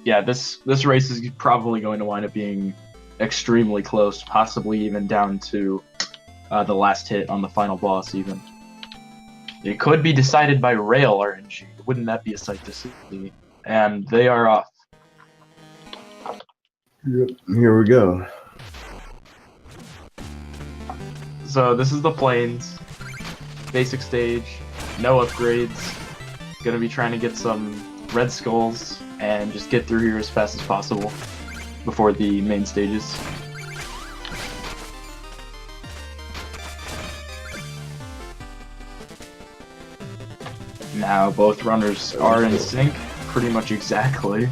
yeah, this race is probably going to wind up being extremely close, possibly even down to the last hit on the final boss. Even it could be decided by rail RNG. Wouldn't that be a sight to see? And they are off. Yep. Here we go. So this is the plains, basic stage, no upgrades. Gonna be trying to get some red skulls and just get through here as fast as possible before the main stages. Now both runners are in sync, pretty much exactly.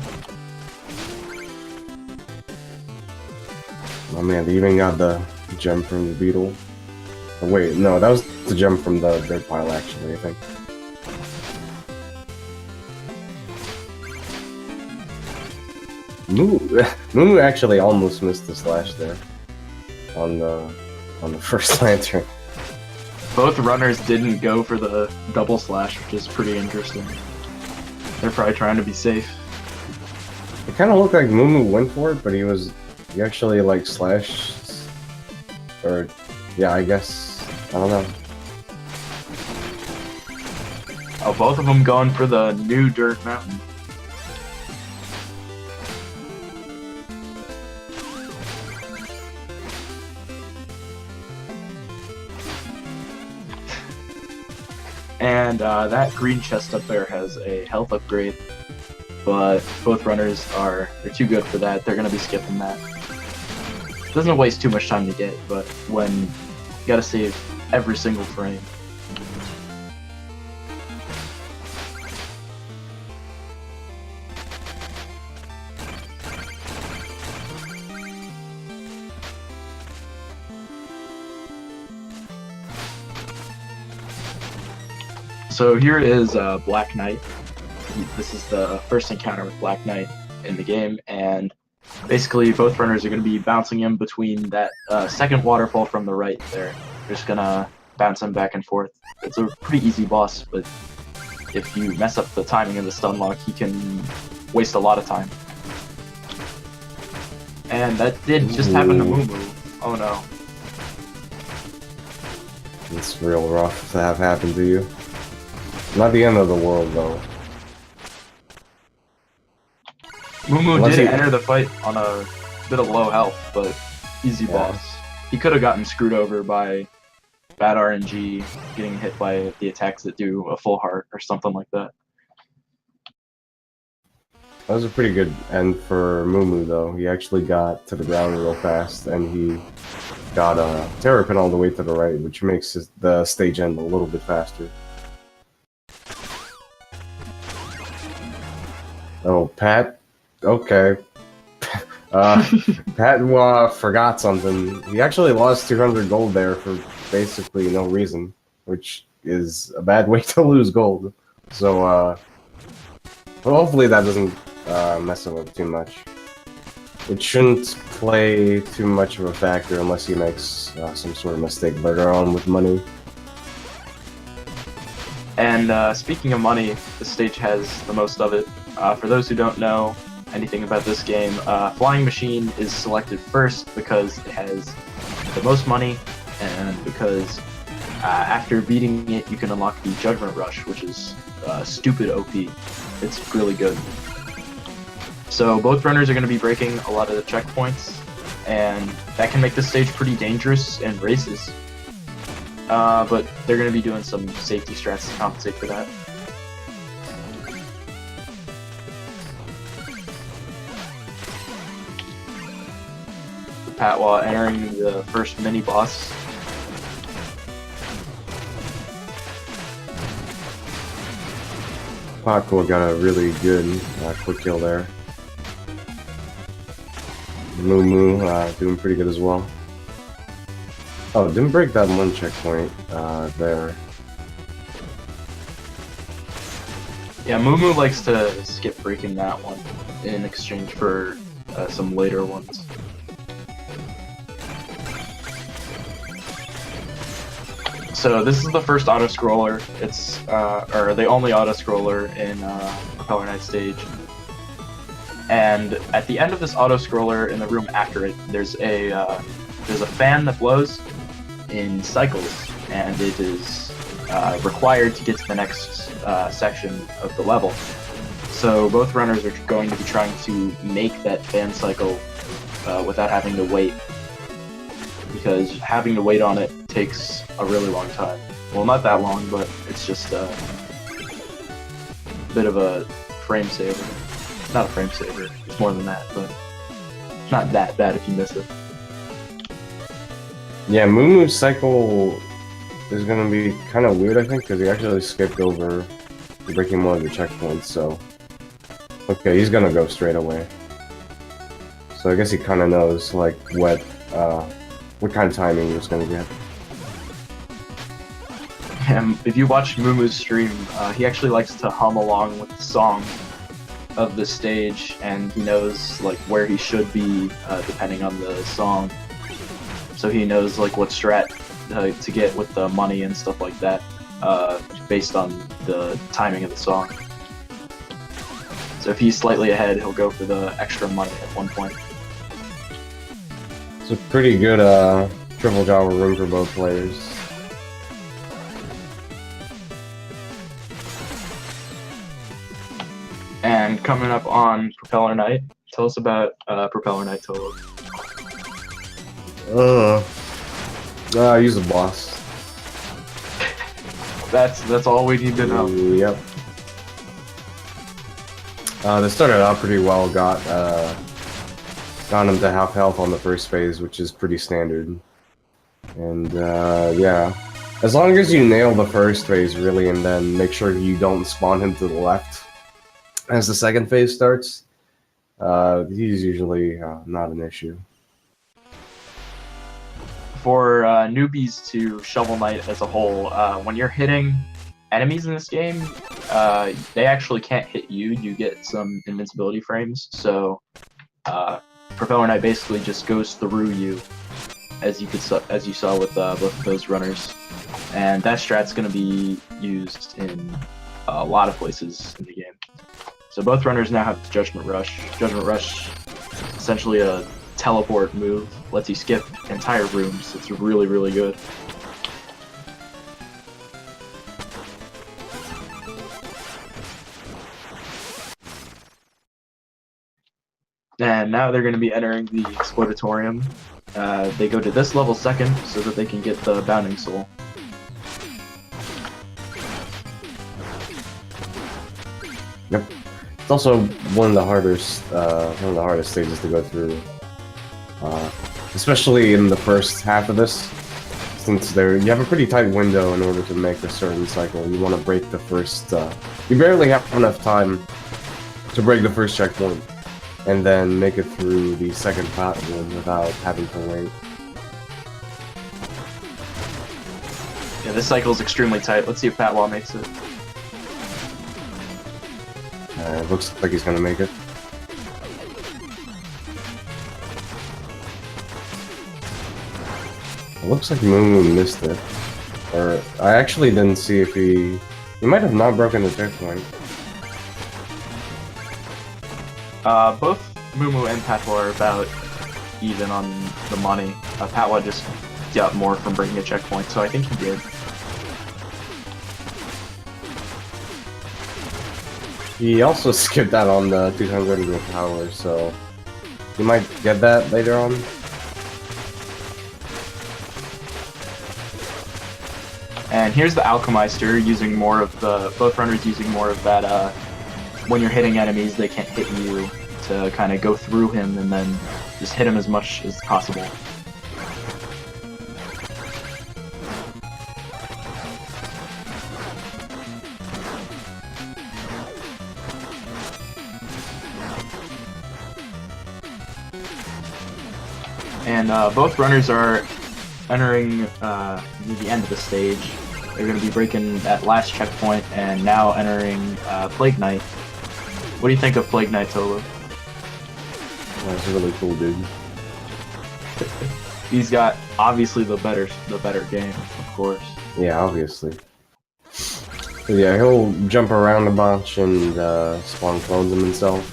Oh man, they even got the gem from the beetle. Oh, wait, no, that was the gem from the dirt pile actually, I think. Moo actually almost missed the slash there on the first lantern. Both runners didn't go for the double slash, which is pretty interesting. They're probably trying to be safe. It kind of looked like Moo went for it, but he actually like slashed, or yeah, I guess, I don't know. Oh, both of them going for the new dirt mountain. And that green chest up there has a health upgrade, but both runners they're too good for that. They're going to be skipping that. Doesn't waste too much time to get, but when you gotta save every single frame. So here is Black Knight. This is the first encounter with Black Knight in the game, and basically both runners are going to be bouncing him between that second waterfall from the right there. They're just going to bounce him back and forth. It's a pretty easy boss, but if you mess up the timing of the stun lock, he can waste a lot of time. And that did just happen to MooMoo. Oh no. It's real rough to have happen to you. Not the end of the world, though. MooMoo did enter the fight on a bit of low health, but easy boss. He could have gotten screwed over by bad RNG, getting hit by the attacks that do a full heart or something like that. That was a pretty good end for MooMoo, though. He actually got to the ground real fast, and he got a Terrapin all the way to the right, which makes the stage end a little bit faster. Oh, Pat? Okay. Patwah forgot something. He actually lost 200 gold there for basically no reason, which is a bad way to lose gold. So, well, hopefully that doesn't mess him up too much. It shouldn't play too much of a factor unless he makes some sort of mistake later on with money. And speaking of money, this stage has the most of it. For those who don't know anything about this game, Flying Machine is selected first because it has the most money, and because after beating it, you can unlock the Judgment Rush, which is stupid OP. It's really good. So both runners are going to be breaking a lot of the checkpoints, and that can make this stage pretty dangerous in races. But they're going to be doing some safety strats to compensate for that. Patwah entering the first mini-boss. Patwah got a really good quick kill there. MooMoo doing pretty good as well. Oh, didn't break that one checkpoint there. Yeah, MooMoo likes to skip breaking that one in exchange for some later ones. So this is the first auto-scroller. It's or the only auto-scroller in Propeller Knight stage. And at the end of this auto-scroller in the room after it, there's a fan that blows in cycles, and it is required to get to the next section of the level. So both runners are going to be trying to make that fan cycle without having to wait, because having to wait on it takes a really long time. Well, not that long, but it's just a bit of a frame saver. Not a frame saver, it's more than that, but it's not that bad if you miss it. Yeah, MooMoo's cycle is gonna be kind of weird, I think, because he actually skipped over breaking one of the checkpoints, so... Okay, he's gonna go straight away. So I guess he kind of knows, like, what kind of timing he was gonna get. If you watch MooMoo's stream, he actually likes to hum along with the song of the stage, and he knows like where he should be depending on the song. So he knows like what strat to get with the money and stuff like that, based on the timing of the song. So if he's slightly ahead, he'll go for the extra money at one point. It's a pretty good triple Java room for both players. And coming up on Propeller Night, tell us about Propeller Night, Tolo. Use the boss. That's all we need to know. Yep. They started out pretty well, got him to half health on the first phase, which is pretty standard. And yeah. As long as you nail the first phase, really, and then make sure you don't spawn him to the left as the second phase starts, he's usually not an issue. For newbies to Shovel Knight as a whole, when you're hitting enemies in this game, they actually can't hit you. You get some invincibility frames, so Propeller Knight basically just goes through you, as you saw with both of those runners, and that strat's going to be used in a lot of places in the game. So both runners now have Judgment Rush. Judgment Rush, essentially a teleport move, lets you skip entire rooms. It's really, really good. And now they're going to be entering the Exploratorium. They go to this level second so that they can get the Bounding Soul. Yep. It's also one of the hardest stages to go through, especially in the first half of this, since you have a pretty tight window in order to make a certain cycle. You want to break the first. You barely have enough time to break the first checkpoint, and then make it through the second platform without having to wait. Yeah, this cycle is extremely tight. Let's see if Patwah makes it. Looks like he's gonna make it. It looks like MooMoo missed it. Or, I actually didn't see if he might have not broken the checkpoint. Both MooMoo and Patwah are about even on the money. Patwah just got more from breaking a checkpoint, so I think he did. He also skipped out on the 200 with power, so you might get that later on. And here's the Alchemister using more of both runners using more of that, when you're hitting enemies, they can't hit you, to kind of go through him and then just hit him as much as possible. And both runners are entering the end of the stage. They're going to be breaking that last checkpoint and now entering Plague Knight. What do you think of Plague Knight, Tolo? That's a really cool dude. He's got obviously the better game, of course. Yeah, obviously. But yeah, he'll jump around a bunch and spawn clones him himself.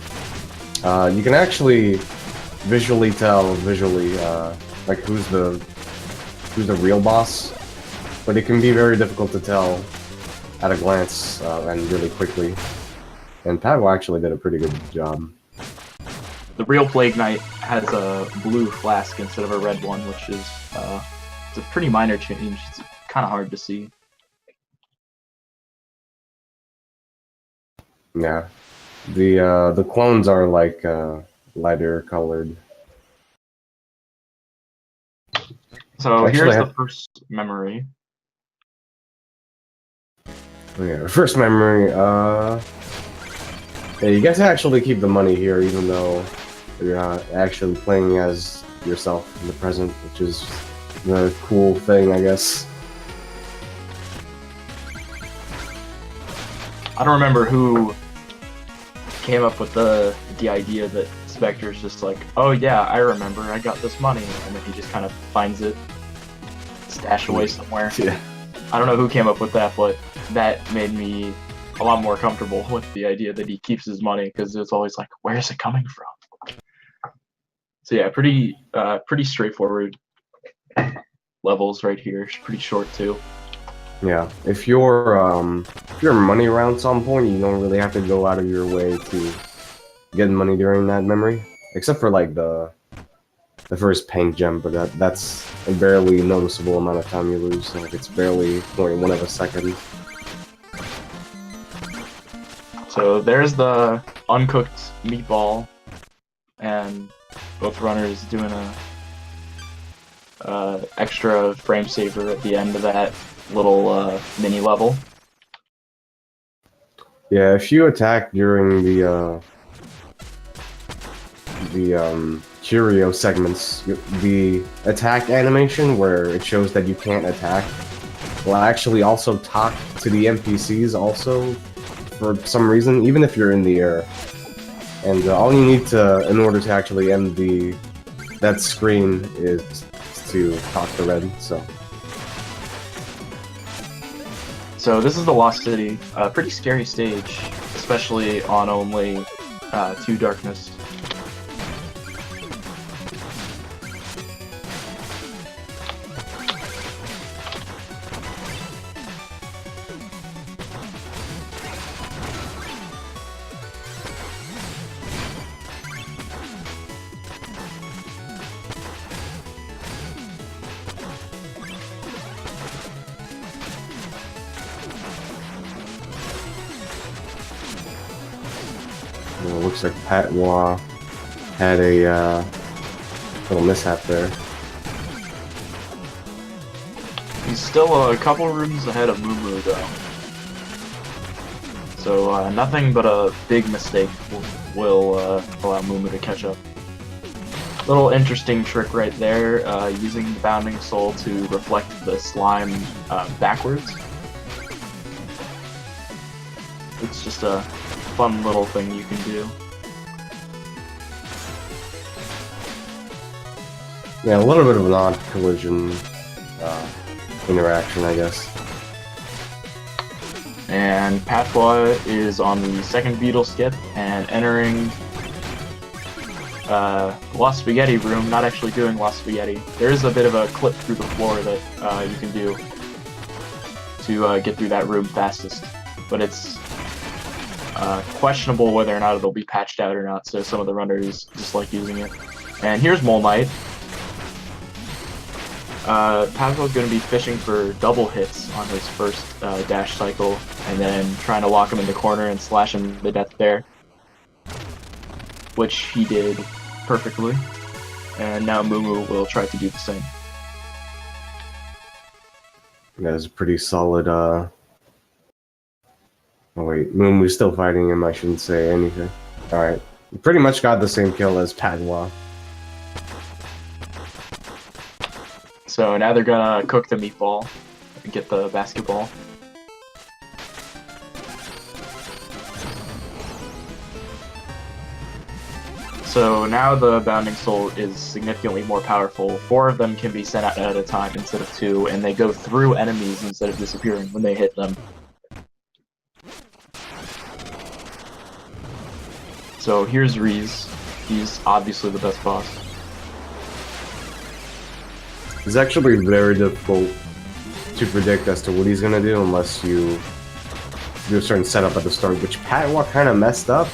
You can actually visually tell like who's the real boss, but it can be very difficult to tell at a glance and really quickly. And Patwah actually did a pretty good job. The real Plague Knight has a blue flask instead of a red one, which is it's a pretty minor change. It's kind of hard to see. Yeah, the clones are like lighter colored. So Actually, here's the first memory. Yeah, first memory. Yeah, you get to actually keep the money here, even though you're not actually playing as yourself in the present, which is the cool thing, I guess. I don't remember who came up with the idea that Specter's just like, oh yeah, I remember, I got this money, and then he just kind of finds it stashed away somewhere. Yeah. I don't know who came up with that, but that made me a lot more comfortable with the idea that he keeps his money, because it's always like, where is it coming from? So yeah, pretty straightforward levels right here. It's pretty short too. Yeah, if you're money around some point, you don't really have to go out of your way to get money during that memory, except for like the first paint gem, but that's a barely noticeable amount of time you lose. Like it's barely 0.1 of a second. So there's the uncooked meatball, and both runners doing a extra frame saver at the end of that little mini level. Yeah, if you attack during the Curio segments, the attack animation where it shows that you can't attack will actually also talk to the NPCs also for some reason, even if you're in the air. And all you need to, in order to actually end that screen, is to talk to Red. So this is the Lost City, a pretty scary stage, especially on only 2 darkness. Well, it looks like Patwah had a little mishap there. He's still a couple rooms ahead of MooMoo though. So nothing but a big mistake will allow MooMoo to catch up. Little interesting trick right there, using the Bounding Soul to reflect the slime backwards. It's just a fun little thing you can do. Yeah, a little bit of an odd collision interaction, I guess. And Patwah is on the second beetle skip and entering Lost Spaghetti room, not actually doing Lost Spaghetti. There is a bit of a clip through the floor that you can do to get through that room fastest, but it's questionable whether or not it'll be patched out or not, so some of the runners dislike using it. And here's Mole Knight. Patwah's going to be fishing for double hits on his first dash cycle, and then trying to lock him in the corner and slash him to death there, which he did perfectly. And now MooMoo will try to do the same. That is a pretty solid, Oh wait, MooMoo's still fighting him, I shouldn't say anything. Alright, pretty much got the same kill as Patwah. So now they're gonna cook the meatball and get the basketball. So now the Bounding Soul is significantly more powerful. 4 of them can be sent out at a time instead of 2, and they go through enemies instead of disappearing when they hit them. So here's Reese. He's obviously the best boss. It's actually very difficult to predict as to what he's gonna do unless you do a certain setup at the start, which Patwah kind of messed up.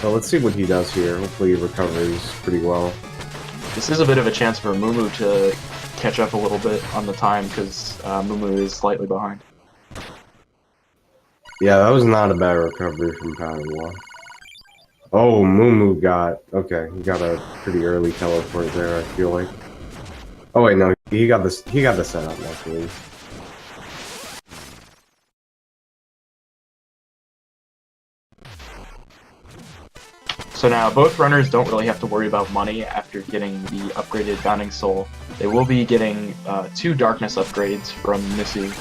So let's see what he does here. Hopefully he recovers pretty well. This is a bit of a chance for Moo to catch up a little bit on the time, because Moo is slightly behind. Yeah, that was not a bad recovery from Patwah. Oh, Moo got... Okay, he got a pretty early teleport there, I feel like. Oh wait, no, he got this. He got the setup, actually. So now, both runners don't really have to worry about money after getting the upgraded Bounding Soul. They will be getting 2 Darkness upgrades from Missy.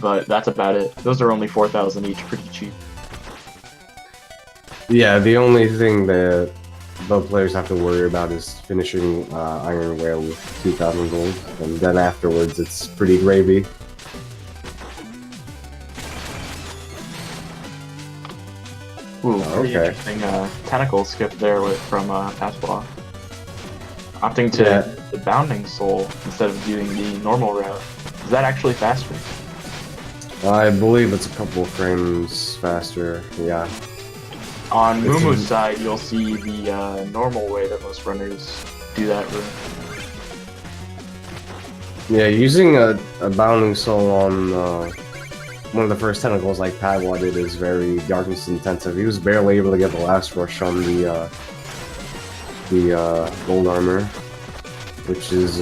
But that's about it. Those are only 4,000 each, pretty cheap. Yeah, the only thing that both players have to worry about is finishing Iron Whale with 2,000 gold, and then afterwards it's pretty gravy. Ooh, pretty okay. interesting tentacle skip there from Patwah. Opting to the Bounding Soul instead of doing the normal route. Is that actually faster? I believe it's a couple frames faster, yeah. On MooMoo's side, you'll see the normal way that most runners do that route. Yeah, using a Bounding Soul on one of the first tentacles like Patwah did is very darkness intensive. He was barely able to get the last rush on the gold armor, which is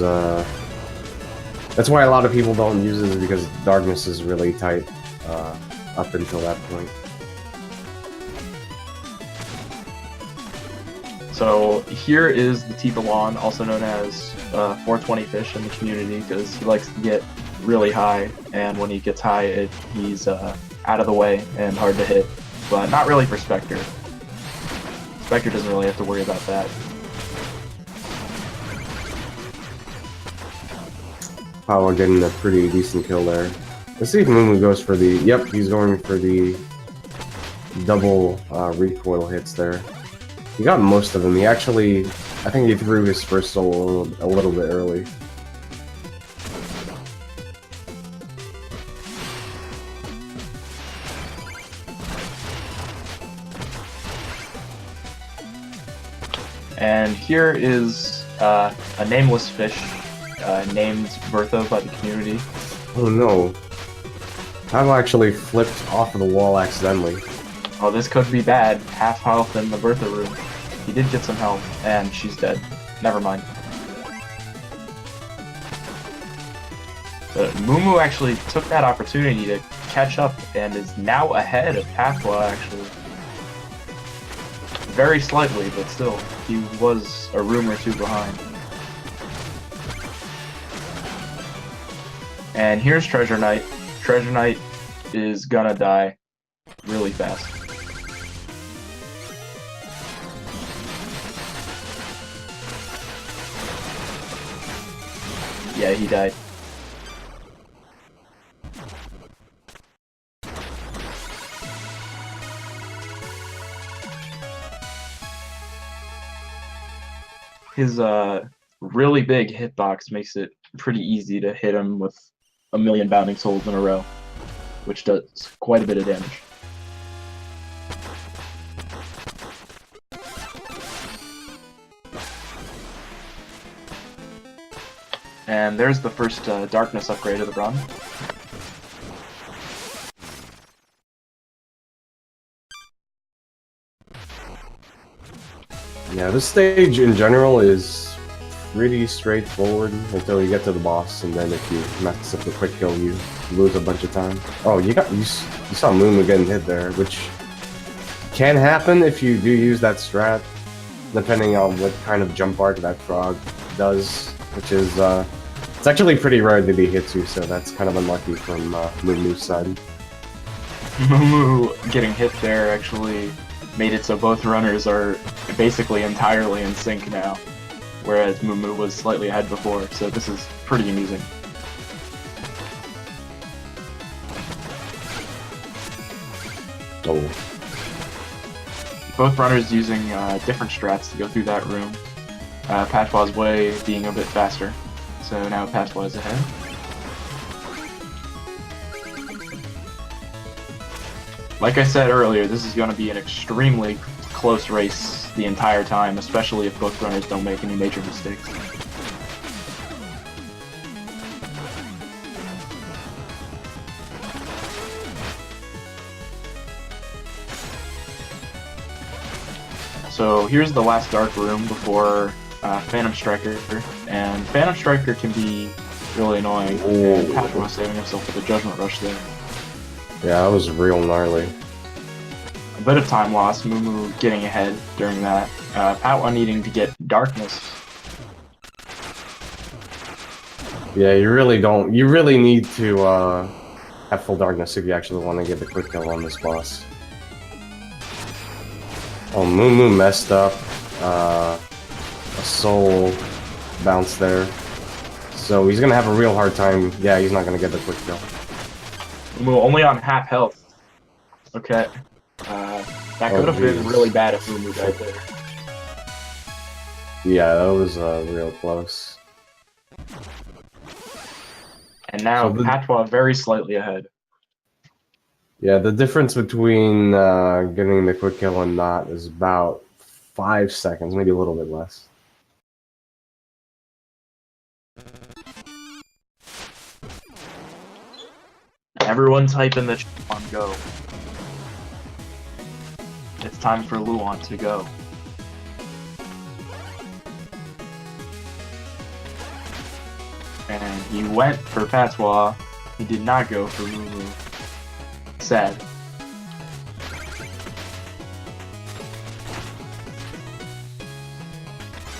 that's why a lot of people don't use it, because darkness is really tight up until that point. So here is the Tibalon, also known as 420 Fish in the community, because he likes to get really high, and when he gets high, he's out of the way and hard to hit. But not really for Specter. Specter doesn't really have to worry about that. Patwah getting a pretty decent kill there. Let's see if MooMoo goes for the... Yep, he's going for the double recoil hits there. He got most of them. He actually... I think he threw his first soul a little bit early. And here is a nameless fish named Bertha by the community. Oh no. Patwah actually flipped off of the wall accidentally. Oh, this could be bad. Half health in the Bertha room. He did get some help, and she's dead. Never mind. But MooMoo actually took that opportunity to catch up and is now ahead of Patwah, actually. Very slightly, but still. He was a room or two behind. And here's Treasure Knight. Treasure Knight is gonna die really fast. Yeah, he died. His really big hitbox makes it pretty easy to hit him with a million Bounding Souls in a row, which does quite a bit of damage. And there's the first darkness upgrade of the run. Yeah, this stage in general is pretty straightforward until you get to the boss, and then if you mess up the quick kill, you lose a bunch of time. Oh, you saw MooMoo getting hit there, which can happen if you do use that strat, depending on what kind of jump arc that frog does, which is it's actually pretty rare that he hits you, so that's kind of unlucky from MooMoo's side. MooMoo getting hit there actually made it so both runners are basically entirely in sync now, whereas MooMoo was slightly ahead before, so this is pretty amusing. Oh. Both runners using different strats to go through that room. Patwah's way being a bit faster. So now Patwah is ahead. Like I said earlier, this is going to be an extremely close race the entire time, especially if both runners don't make any major mistakes. So here's the last dark room before Phantom Striker, and Phantom Striker can be really annoying, and Patwah saving himself with a Judgment Rush there. Yeah, that was real gnarly. A bit of time loss, Moo getting ahead during that, Patwah needing to get Darkness. Yeah, you really need to have full darkness if you actually want to get the quick kill on this boss. Oh, Moo messed up. A soul bounce there. So he's gonna have a real hard time. Yeah, he's not gonna get the quick kill. Moo only on half health. Okay. That could have been really bad if Moo died there. Yeah, that was real close. And now Patwah very slightly ahead. Yeah, the difference between getting the quick kill and not is about 5 seconds, maybe a little bit less. Everyone type in the chat on go. It's time for Luan to go. And he went for Patwah. He did not go for Moo. Sad.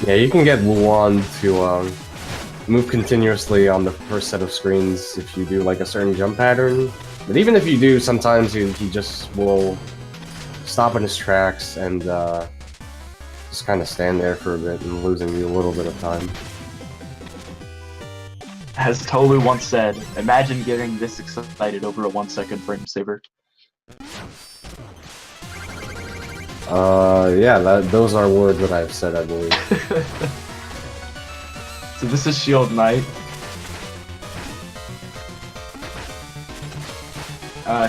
Yeah, you can get Luan to move continuously on the first set of screens if you do like a certain jump pattern. But even if you do, sometimes he just will stop in his tracks and just kind of stand there for a bit and losing you a little bit of time. As Tolu once said, imagine getting this excited over a 1 second frame saver. Yeah, those are words that I've said, I believe. So this is Shield Knight.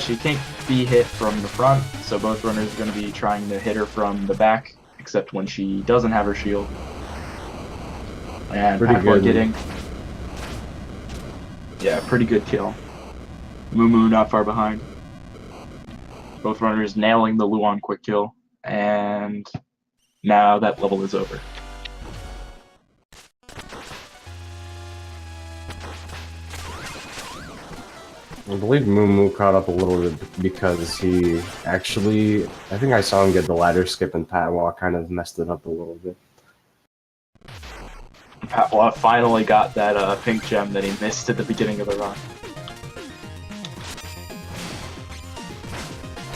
She can't be hit from the front, so both runners are going to be trying to hit her from the back, except when she doesn't have her shield. And Patwah getting... Yeah, pretty good kill. Moo not far behind. Both runners nailing the Luan quick kill, and now that level is over. I believe Moo caught up a little bit because he actually... I think I saw him get the ladder skip and Patwah kind of messed it up a little bit. Patwah finally got that pink gem that he missed at the beginning of the run.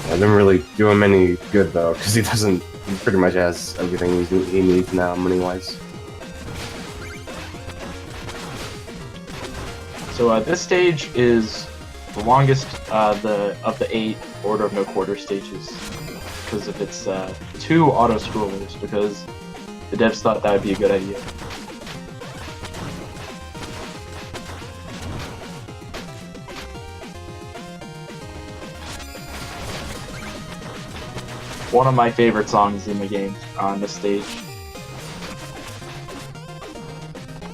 I didn't really do him any good though, because he pretty much has everything he needs now, money-wise. So this stage is the longest of the 8 Order of No Quarter stages, because of its 2 auto-scrollers, because the devs thought that would be a good idea. One of my favorite songs in the game on this stage.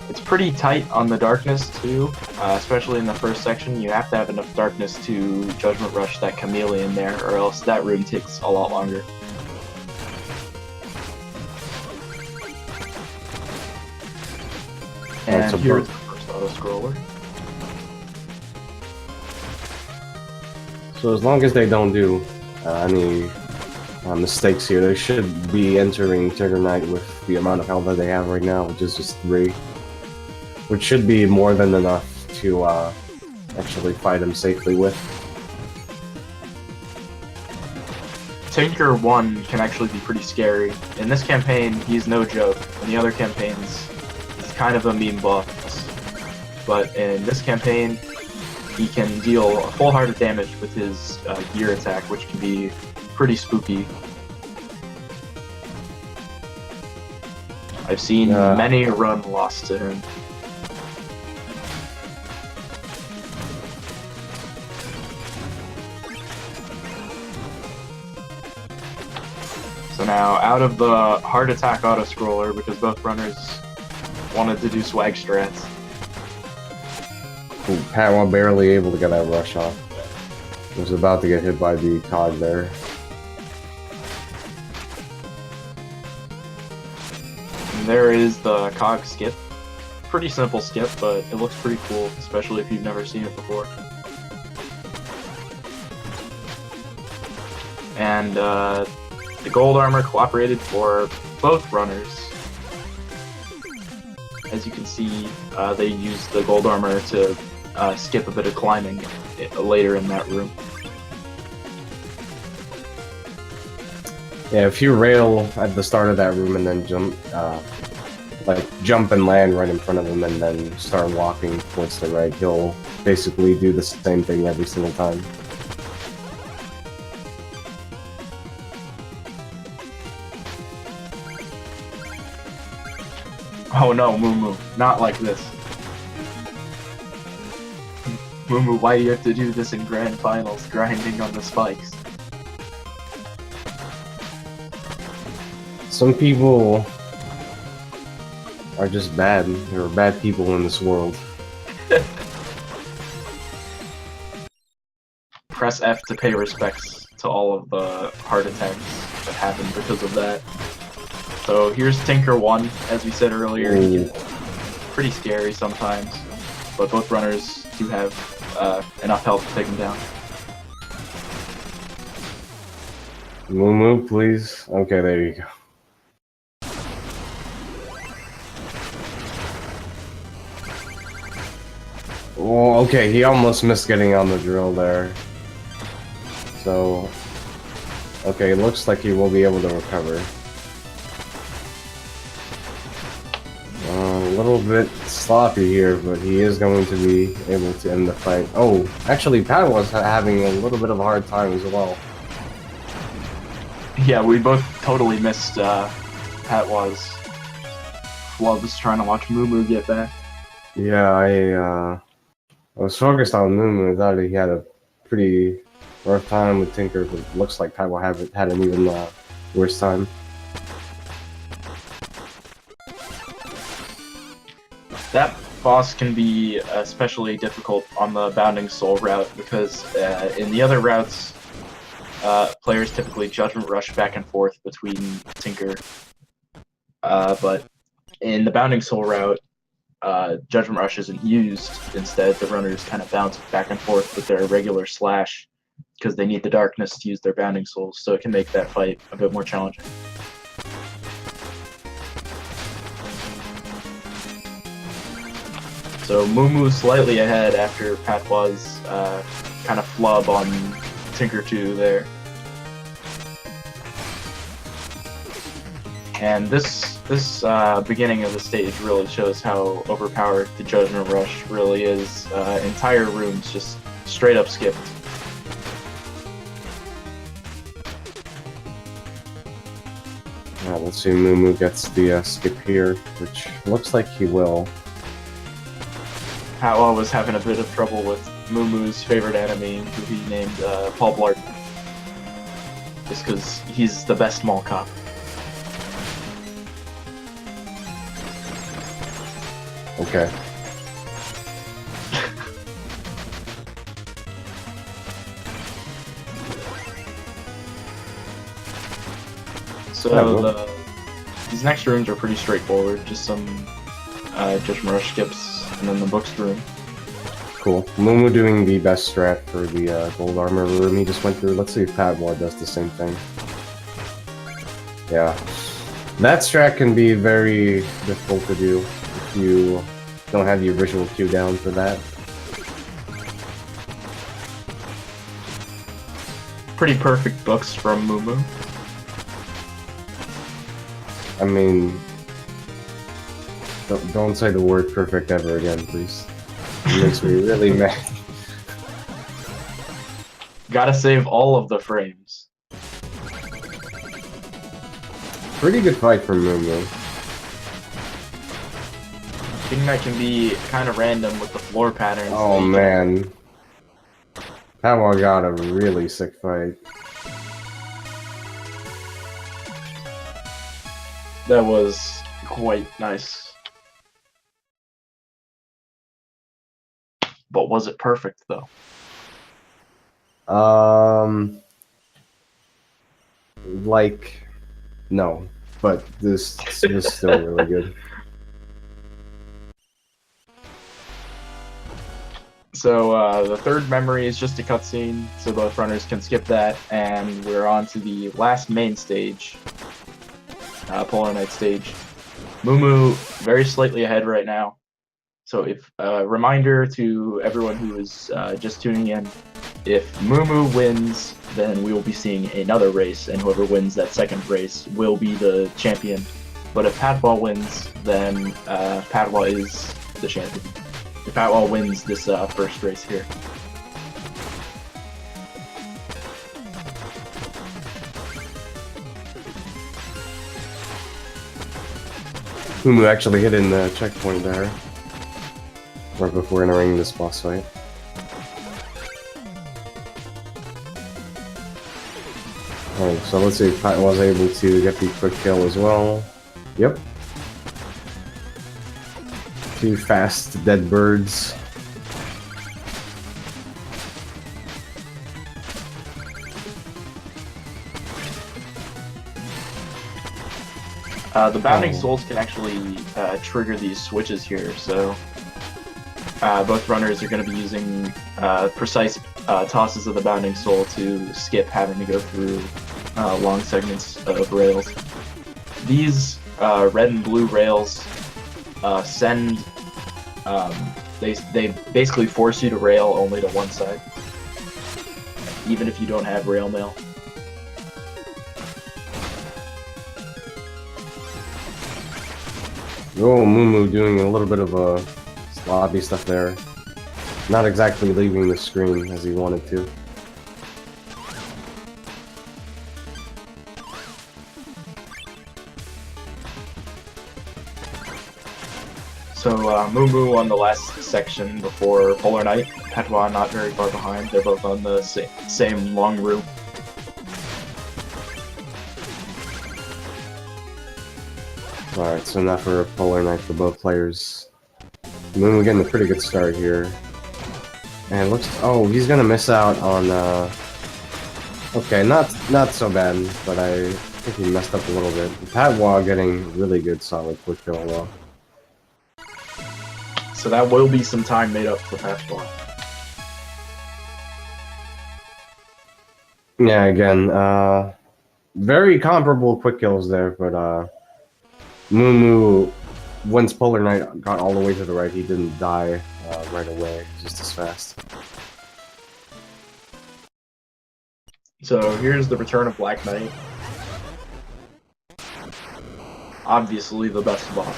It's pretty tight on the darkness too, especially in the first section. You have to have enough darkness to Judgment Rush that chameleon there, or else that room takes a lot longer. And here's the first auto-scroller. So as long as they don't do any mistakes here, they should be entering Trigger Knight with the amount of health that they have right now, which is just 3. Which should be more than enough to actually fight him safely with. Tinker 1 can actually be pretty scary. In this campaign, he's no joke. In the other campaigns, he's kind of a meme boss. But in this campaign, he can deal a full heart of damage with his gear attack, which can be pretty spooky. I've seen many a run lost to him. So now, out of the Heart Attack auto-scroller, because both runners wanted to do swag strats. Ooh, Patwah barely able to get that rush off. Was about to get hit by the cog there. And there is the cog skip. Pretty simple skip, but it looks pretty cool, especially if you've never seen it before. And the gold armor cooperated for both runners. As you can see, they used the gold armor to skip a bit of climbing later in that room. Yeah, if you rail at the start of that room and then jump and land right in front of him and then start walking towards the right, he'll basically do the same thing every single time. Oh no, Moo, not like this. Moo, why do you have to do this in grand finals, grinding on the spikes? Some people are just bad. There are bad people in this world. Press F to pay respects to all of the heart attacks that happened because of that. So here's Tinker 1, as we said earlier. He gets pretty scary sometimes, but both runners do have enough health to take him down. Moo, please. Okay, there you go. Oh, okay, he almost missed getting on the drill there. So, okay, it looks like he will be able to recover. A little bit sloppy here, but he is going to be able to end the fight. Oh, actually, Patwah's having a little bit of a hard time as well. Yeah, we both totally missed Patwah's flubs trying to watch Moo get back. Yeah, I was focused on MooMoo. I thought he had a pretty rough time with Tinker, but it looks like Patwah had an even worse time. That boss can be especially difficult on the Bounding Soul route because in the other routes, players typically Judgment Rush back and forth between Tinker, but in the Bounding Soul route, Judgment Rush isn't used. Instead, the runners kind of bounce back and forth with their regular slash because they need the darkness to use their Bounding Souls, so it can make that fight a bit more challenging. So Moo slightly ahead after Patwah's kind of flub on Tinker 2 there. And this beginning of the stage really shows how overpowered the Judgment Rush really is. Entire rooms just straight up skipped. Let's see if Moo gets the skip here, which looks like he will. Patwah was having a bit of trouble with Moo's favorite enemy, who he named Paul Blart. Just because he's the best mall cop. Okay. So these next rooms are pretty straightforward, just some Judgment Rush skips, and then the books room. Cool. Moo doing the best strat for the gold armor room he just went through. Let's see if Patwah does the same thing. Yeah. That strat can be very difficult to do if you don't have your visual cue down for that. Pretty perfect books from Moo. I mean, don't say the word perfect ever again, please. It makes me really mad. Gotta save all of the frames. Pretty good fight from Moo. King Knight can be kind of random with the floor patterns. Oh man. Patwah got a really sick fight. That was quite nice. But was it perfect, though? Like, no. But this was still really good. So the third memory is just a cutscene, so both runners can skip that, and we're on to the last main stage, Polar Night stage. Moo very slightly ahead right now. So if reminder to everyone who is just tuning in, if Moo wins, then we will be seeing another race, and whoever wins that second race will be the champion. But if Patwah wins, then Patwah is the champion. If Patwah wins this first race here. MooMoo actually hit in the checkpoint there. Right before entering this boss fight. Alright, so let's see if Pat was able to get the quick kill as well. Yep. 2 fast dead birds. The Bounding Souls can actually trigger these switches here, so both runners are going to be using precise tosses of the Bounding Soul to skip having to go through long segments of rails. These red and blue rails send... they basically force you to rail only to one side, even if you don't have rail mail. Oh, MooMoo doing a little bit of sloppy stuff there. Not exactly leaving the screen as he wanted to. So MooMoo on the last section before Polar Night, Patwah not very far behind. They're both on the same long route. Alright, so now for Polar Night for both players. MooMoo getting a pretty good start here. And looks... oh, he's gonna miss out on... okay, not so bad, but I think he messed up a little bit. Patwah getting really good solid quick kill though. So that will be some time made up for Patwah. Yeah, again, very comparable quick kills there, but MooMoo, once Polar Knight got all the way to the right, he didn't die right away, just as fast. So here's the return of Black Knight. Obviously the best boss.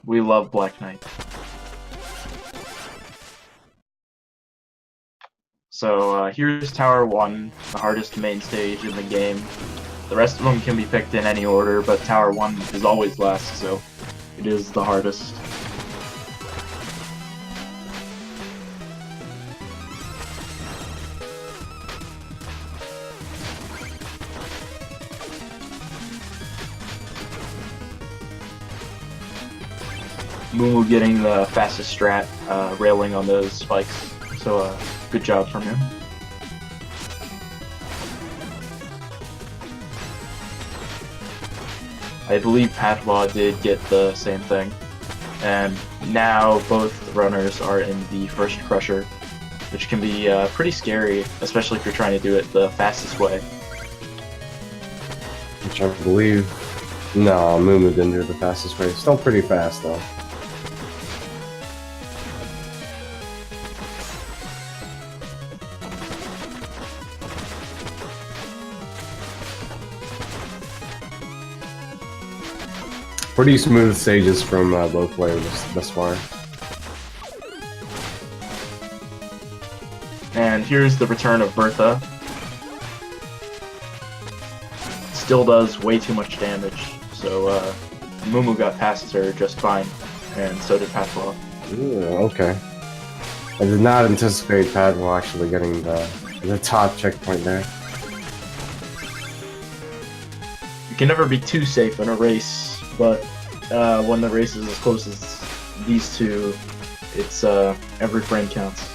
We love Black Knight. So here's Tower 1, the hardest main stage in the game. The rest of them can be picked in any order, but Tower 1 is always last, so it is the hardest. MooMoo getting the fastest strat, railing on those spikes, so good job from him. I believe Patwah did get the same thing, and now both runners are in the first crusher, which can be pretty scary, especially if you're trying to do it the fastest way. Which I believe... no, MooMoo didn't do it the fastest way. Still pretty fast though. Pretty smooth stages from both players thus far. And here's the return of Bertha. Still does way too much damage, so Moomoo got past her just fine, and so did Patwah. Ooh, okay. I did not anticipate Patwah actually getting the top checkpoint there. You can never be too safe in a race, but when the race is as close as these two, it's every frame counts.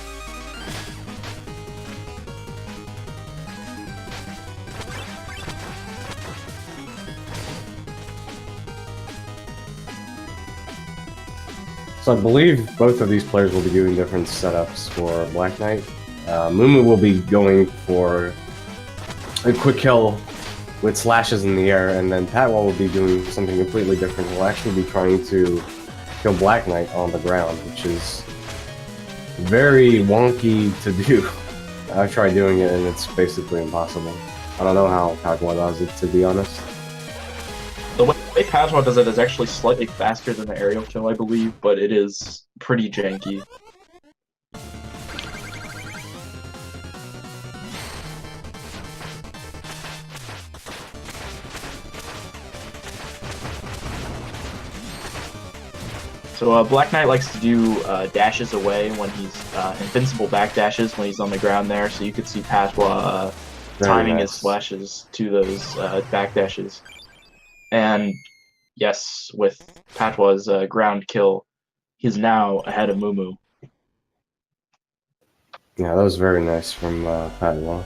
So I believe both of these players will be doing different setups for Black Knight. Moomoo will be going for a quick kill with slashes in the air, and then Patwah will be doing something completely different. He'll actually be trying to kill Black Knight on the ground, which is very wonky to do. I've tried doing it and it's basically impossible. I don't know how Patwah does it, to be honest. The way Patwah does it is actually slightly faster than the aerial kill, I believe, but it is pretty janky. So Black Knight likes to do dashes away when he's invincible back dashes when he's on the ground there, so you could see Patwah timing his flashes to those back dashes. And yes, with Patwah's ground kill, he's now ahead of Moomoo. Yeah, that was very nice from Patwah.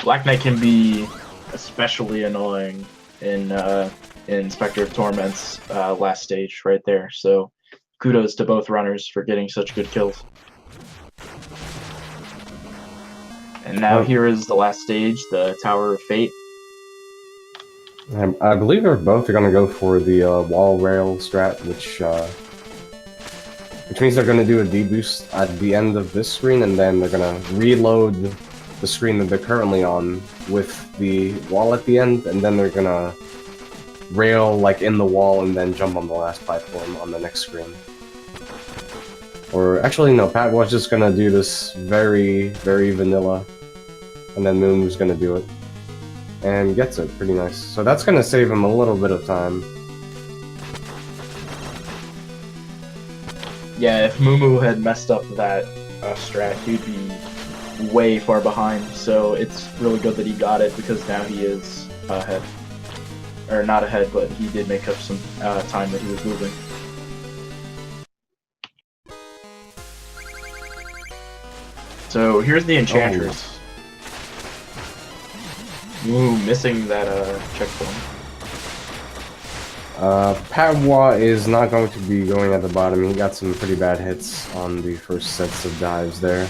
Black Knight can be especially annoying in Specter of Torment's last stage right there. So kudos to both runners for getting such good kills. And now here is the last stage, the Tower of Fate. I believe they're both going to go for the wall rail strat, which means they're going to do a deboost at the end of this screen, and then they're going to reload the screen that they're currently on with the wall at the end, and then they're going to rail like in the wall and then jump on the last platform on the next screen. Or actually, no, Patwah's just going to do this very, very vanilla, and then Moon's going to do it. And gets it pretty nice. So that's going to save him a little bit of time. Yeah, if Moomoo had messed up that strat, he'd be way far behind. So it's really good that he got it because now he is ahead. Or not ahead, but he did make up some time that he was moving. So here's the Enchantress. Ooh, missing that checkpoint. Patwah is not going to be going at the bottom. He got some pretty bad hits on the first sets of dives there.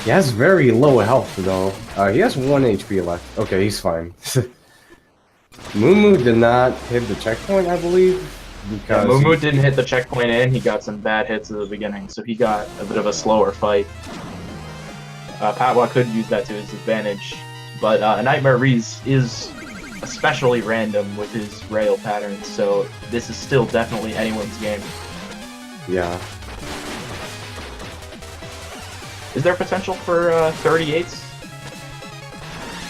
He has very low health though. He has 1 HP left. Okay, he's fine. Moomoo did not hit the checkpoint, I believe. Because yeah, Moomoo didn't hit the checkpoint and he got some bad hits at the beginning, so he got a bit of a slower fight. Patwah could use that to his advantage, but Nightmare Reese is especially random with his rail patterns, so this is still definitely anyone's game. Yeah. Is there potential for 38s?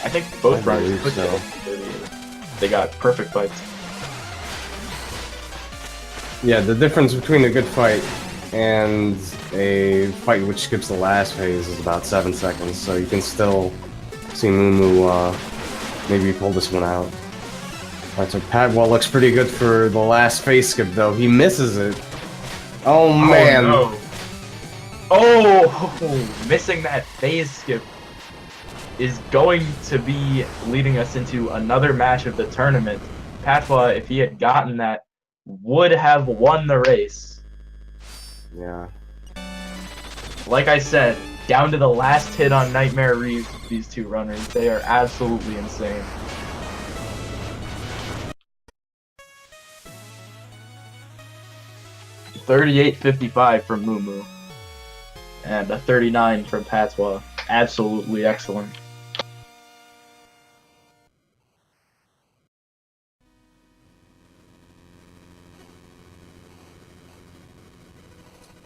I think both runners could so. get 38. They got perfect fights. Yeah, the difference between a good fight and a fight which skips the last phase is about 7 seconds, so you can still see Moomoo maybe pull this one out. Alright, so Patwah looks pretty good for the last phase skip, though. He misses it. Oh, man! Oh, no. Oh, missing that phase skip is going to be leading us into another match of the tournament. Patwah, if he had gotten that, would have won the race. Yeah. Like I said, down to the last hit on Nightmare Reeves, these two runners, they are absolutely insane. $38.55 from Moomoo. And a 39 from Patwah. Absolutely excellent.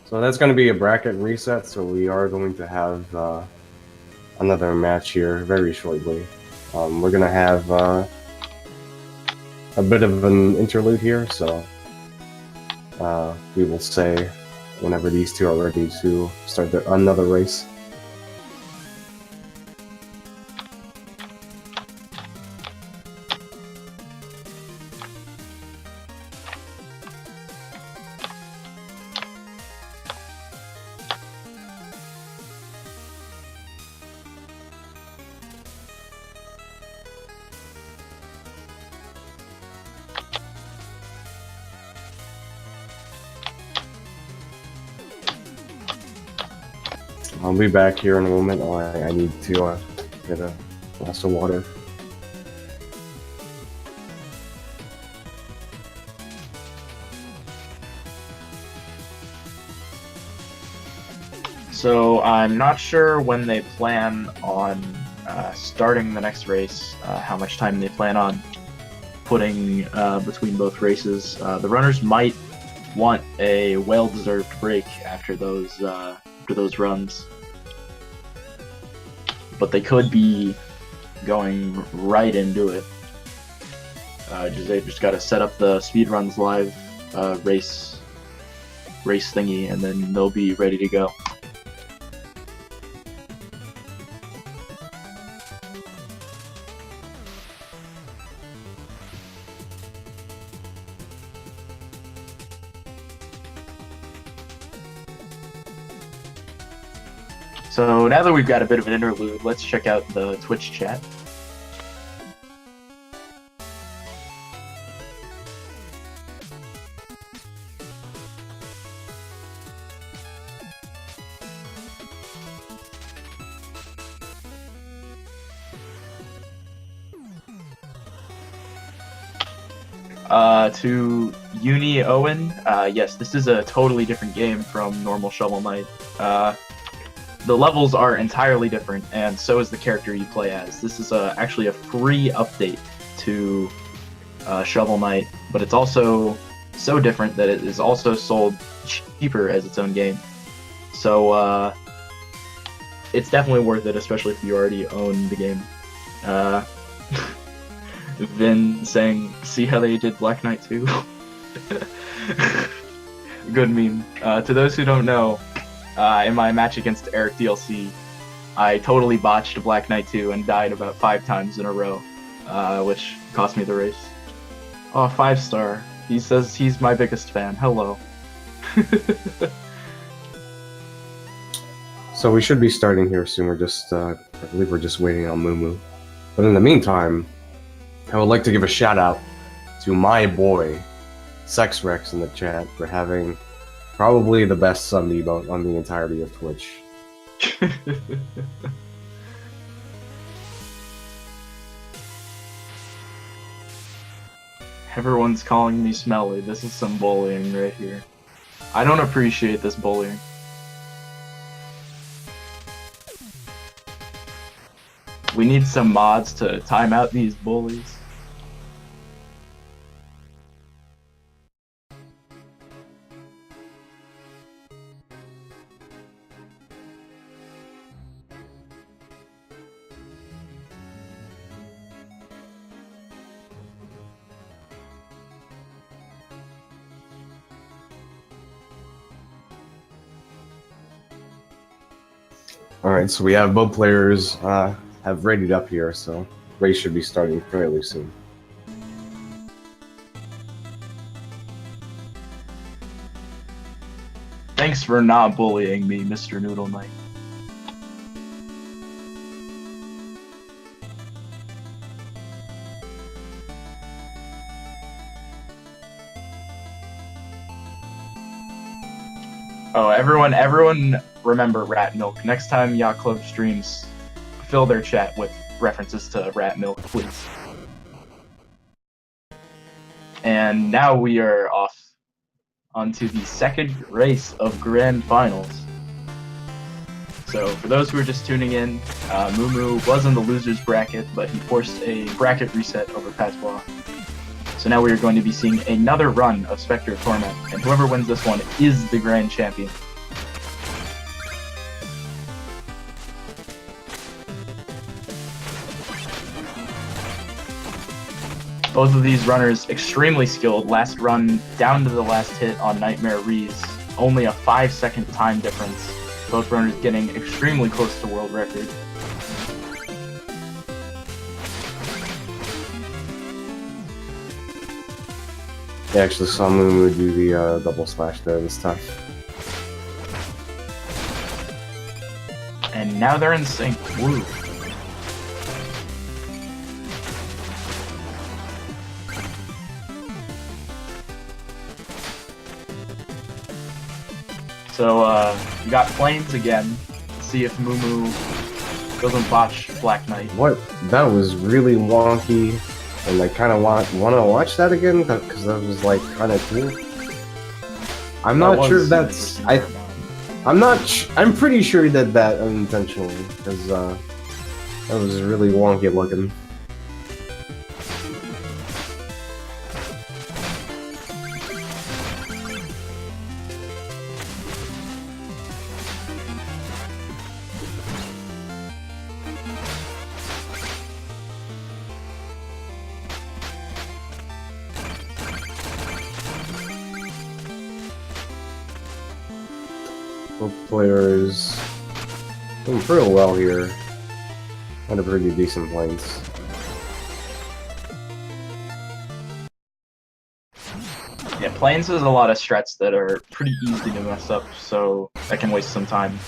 So that's going to be a bracket reset, so we are going to have another match here very shortly. We're gonna have a bit of an interlude here, so we will say whenever these two are ready to start another race. I'll be back here in a moment. I need to get a glass of water. So I'm not sure when they plan on starting the next race, how much time they plan on putting between both races. The runners might want a well-deserved break after those runs, but they could be going right into it. They've just got to set up the speedruns live race thingy, and then they'll be ready to go. So now that we've got a bit of an interlude, let's check out the Twitch chat. To Uni Owen, yes, this is a totally different game from normal Shovel Knight. The levels are entirely different, and so is the character you play as. This is actually a free update to Shovel Knight, but it's also so different that it is also sold cheaper as its own game. So it's definitely worth it, especially if you already own the game. Vin saying, "See how they did Black Knight 2?" Good meme. To those who don't know, in my match against Eric DLC, I totally botched Black Knight 2 and died about 5 times in a row, which cost me the race. Oh, 5-star. He says he's my biggest fan. Hello. So we should be starting here soon. We're just, I believe we're just waiting on Moo. But in the meantime, I would like to give a shout out to my boy, Sex Rex, in the chat for having probably the best sub emote on the entirety of Twitch. Everyone's calling me smelly. This is some bullying right here. I don't appreciate this bullying. We need some mods to time out these bullies. Alright, so we have both players have readied up here, so race should be starting fairly soon. Thanks for not bullying me, Mr. Noodle Knight. Oh, everyone remember Rat Milk. Next time Yacht Club streams, fill their chat with references to Rat Milk, please. And now we are off onto the second race of Grand Finals. So for those who are just tuning in, Moo was in the loser's bracket, but he forced a bracket reset over Patwah. So now we are going to be seeing another run of Specter of Torment, and whoever wins this one is the grand champion. Both of these runners extremely skilled. Last run down to the last hit on Nightmare Reese. Only a 5-second time difference. Both runners getting extremely close to world record. I actually saw Moo do the double slash there this time. And now they're in sync. Woo. So, we got Flames again. Let's see if Moo doesn't botch Black Knight. What? That was really wonky, and I kind of want to watch that again because that was like kind of cool. I'm not sure if that's I'm pretty sure he did that unintentionally because that was really wonky looking. Both players doing pretty well here. Had a pretty decent lanes. Yeah, Plains has a lot of strats that are pretty easy to mess up, so that can waste some time.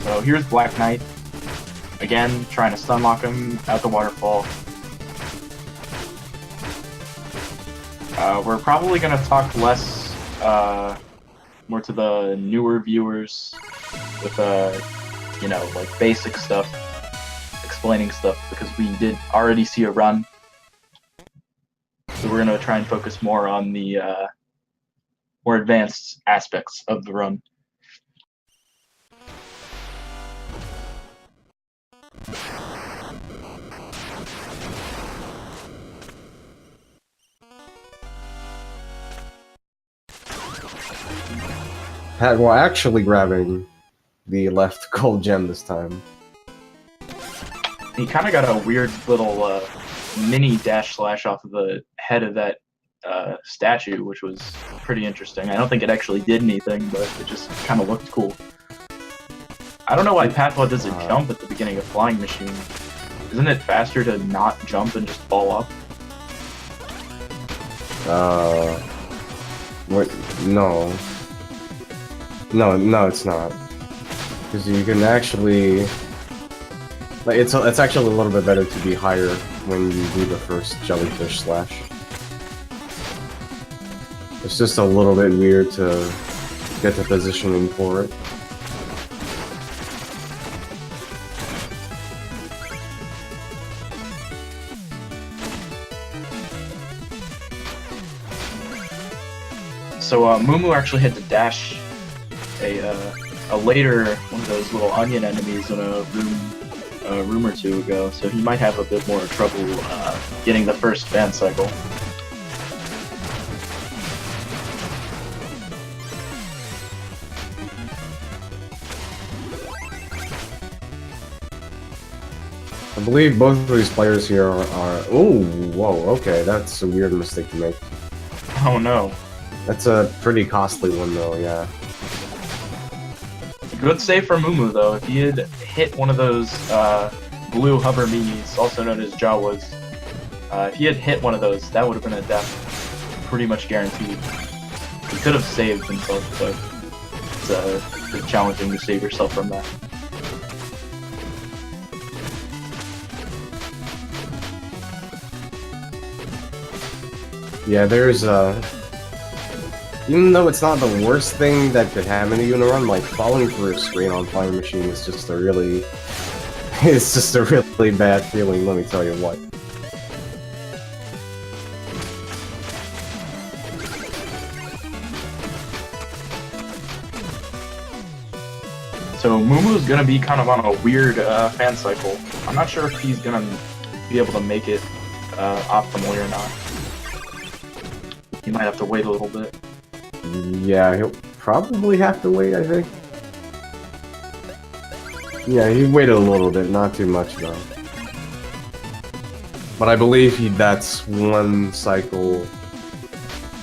So here's Black Knight. Again, trying to stun lock him at the waterfall. We're probably going to talk less, more to the newer viewers with, you know, like basic stuff, explaining stuff, because we did already see a run. So we're going to try and focus more on the, more advanced aspects of the run. Patwah actually grabbing the left gold gem this time. He kind of got a weird little mini dash slash off of the head of that statue, which was pretty interesting. I don't think it actually did anything, but it just kind of looked cool. I don't know why Patwah doesn't jump at the beginning of Flying Machine. Isn't it faster to not jump and just fall up? What? No. No, it's not. Because you can actually... Like, it's actually a little bit better to be higher when you do the first jellyfish slash. It's just a little bit weird to get the positioning for it. So Moo actually had to dash a later one of those little onion enemies in a room or two ago, so he might have a bit more trouble getting the first fan cycle. I believe both of these players here are ooh, whoa, okay, that's a weird mistake to make. Oh no. That's a pretty costly one though, yeah. Good save for Moo though. If he had hit one of those blue hover minis, also known as Jawas, if he had hit one of those, that would have been a death pretty much guaranteed. He could have saved himself, but it's a bit challenging to save yourself from that. Yeah, there's even though it's not the worst thing that could happen to you in a run, like falling through a screen on Flying Machine is just a really... it's just a really bad feeling, let me tell you what. So Moomoo's gonna be kind of on a weird fan cycle. I'm not sure if he's gonna be able to make it optimally or not. He might have to wait a little bit. Yeah, he'll probably have to wait, I think. Yeah, he waited a little bit, not too much though. But I believe that's one cycle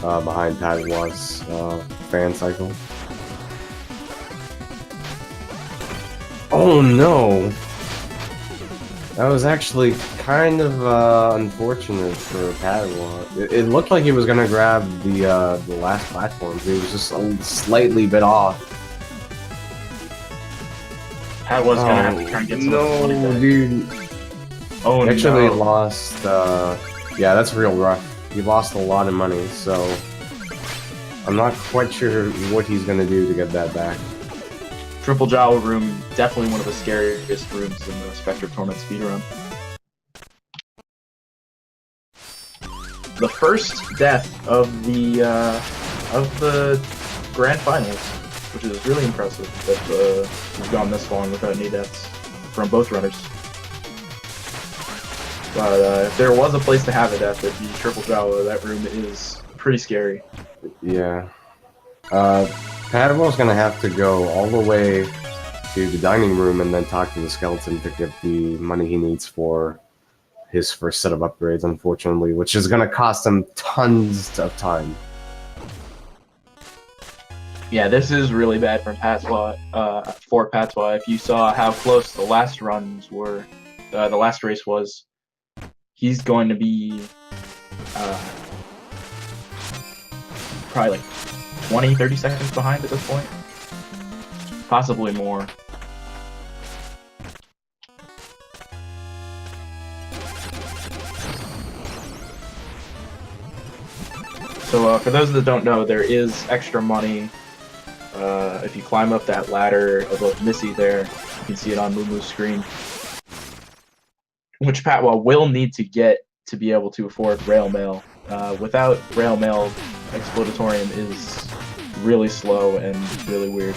behind Patwah's fan cycle. Oh no! That was actually kind of unfortunate for Patwah. It looked like he was gonna grab the last platform. He was just slightly bit off. Patwah's gonna have to try and get some of his money back. Dude. Oh, He actually no. lost, yeah, that's real rough. He lost a lot of money, so I'm not quite sure what he's gonna do to get that back. Triple Jawa room, definitely one of the scariest rooms in the Specter of Torment speedrun. The first death of the grand finals, which is really impressive that we've gone this long without any deaths from both runners. But if there was a place to have a death, it'd be Triple Jawa. That room is pretty scary. Yeah. Patwah's gonna have to go all the way to the dining room and then talk to the skeleton to get the money he needs for his first set of upgrades, unfortunately, which is gonna cost him tons of time. Yeah, this is really bad for Patwah. For Patwah, if you saw how close the last runs were, the last race was, he's going to be probably like 20, 30 seconds behind at this point, possibly more. So for those that don't know, there is extra money. If you climb up that ladder above Missy there, you can see it on MooMoo's screen, which Patwah will need to get to be able to afford rail mail. Without rail mail, Explodatorium is really slow and really weird.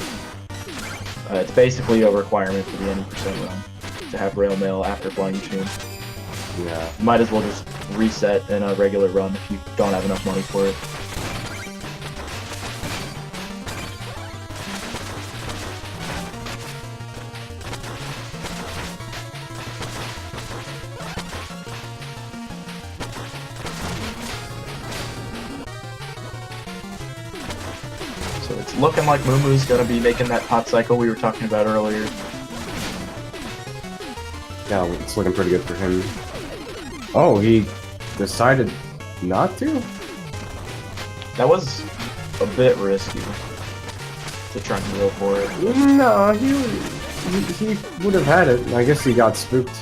It's basically a requirement for the N% run to have rail mail after flying each room. Yeah. You might as well just reset in a regular run if you don't have enough money for it. So it's looking like MooMoo's gonna be making that pot cycle we were talking about earlier. Yeah, it's looking pretty good for him. Oh, he decided not to? That was a bit risky to try and go for it. No, he would have had it. I guess he got spooked.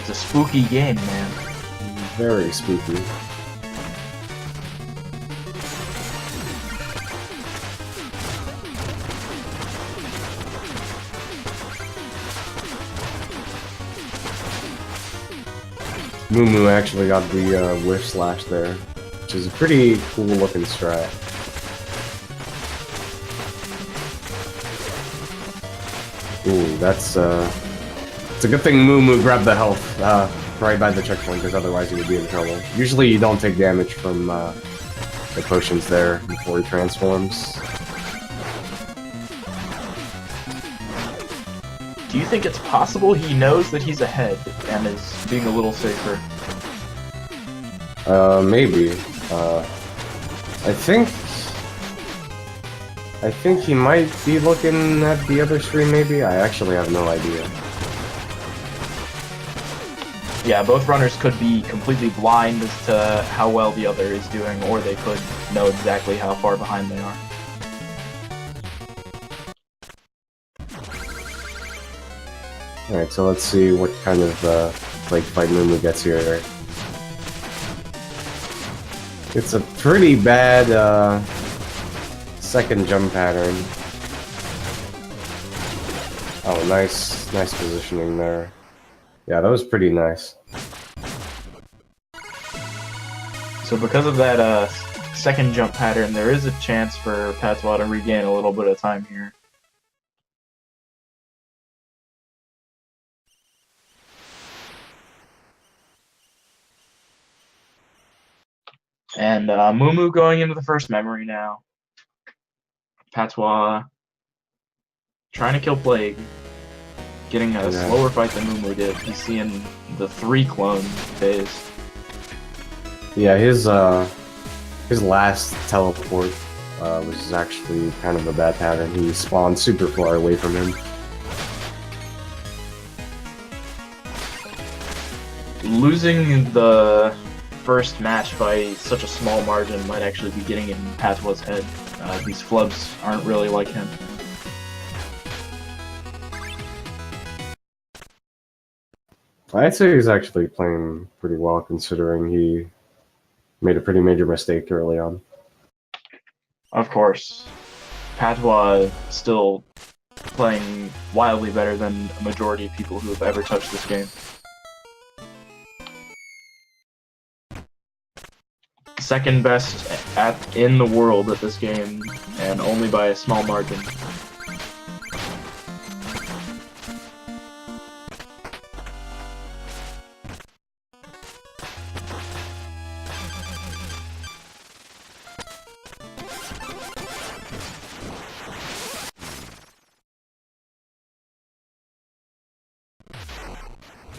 It's a spooky game, man. Very spooky. MooMoo actually got the whiff slash there, which is a pretty cool looking strat. Ooh, that's it's a good thing MooMoo grabbed the health right by the checkpoint, because otherwise he would be in trouble. Usually you don't take damage from the potions there before he transforms. Do you think it's possible he knows that he's ahead and is being a little safer? Maybe. I think he might be looking at the other stream, maybe? I actually have no idea. Yeah, both runners could be completely blind as to how well the other is doing, or they could know exactly how far behind they are. Alright, so let's see what kind of plate fight MooMoo gets here. It's a pretty bad second jump pattern. Oh, nice positioning there. Yeah, that was pretty nice. So because of that second jump pattern, there is a chance for Patwah to regain a little bit of time here. And MooMoo going into the first memory now. Patwah trying to kill Plague, getting a slower fight than MooMoo did. He's seeing the 3 clone phase. Yeah, his last teleport was actually kind of a bad pattern. He spawned super far away from him. Losing the first match by such a small margin might actually be getting in Patwah's head. These flubs aren't really like him. I'd say he's actually playing pretty well considering he made a pretty major mistake early on. Of course, Patwah still playing wildly better than a majority of people who have ever touched this game. Second best in the world at this game, and only by a small margin.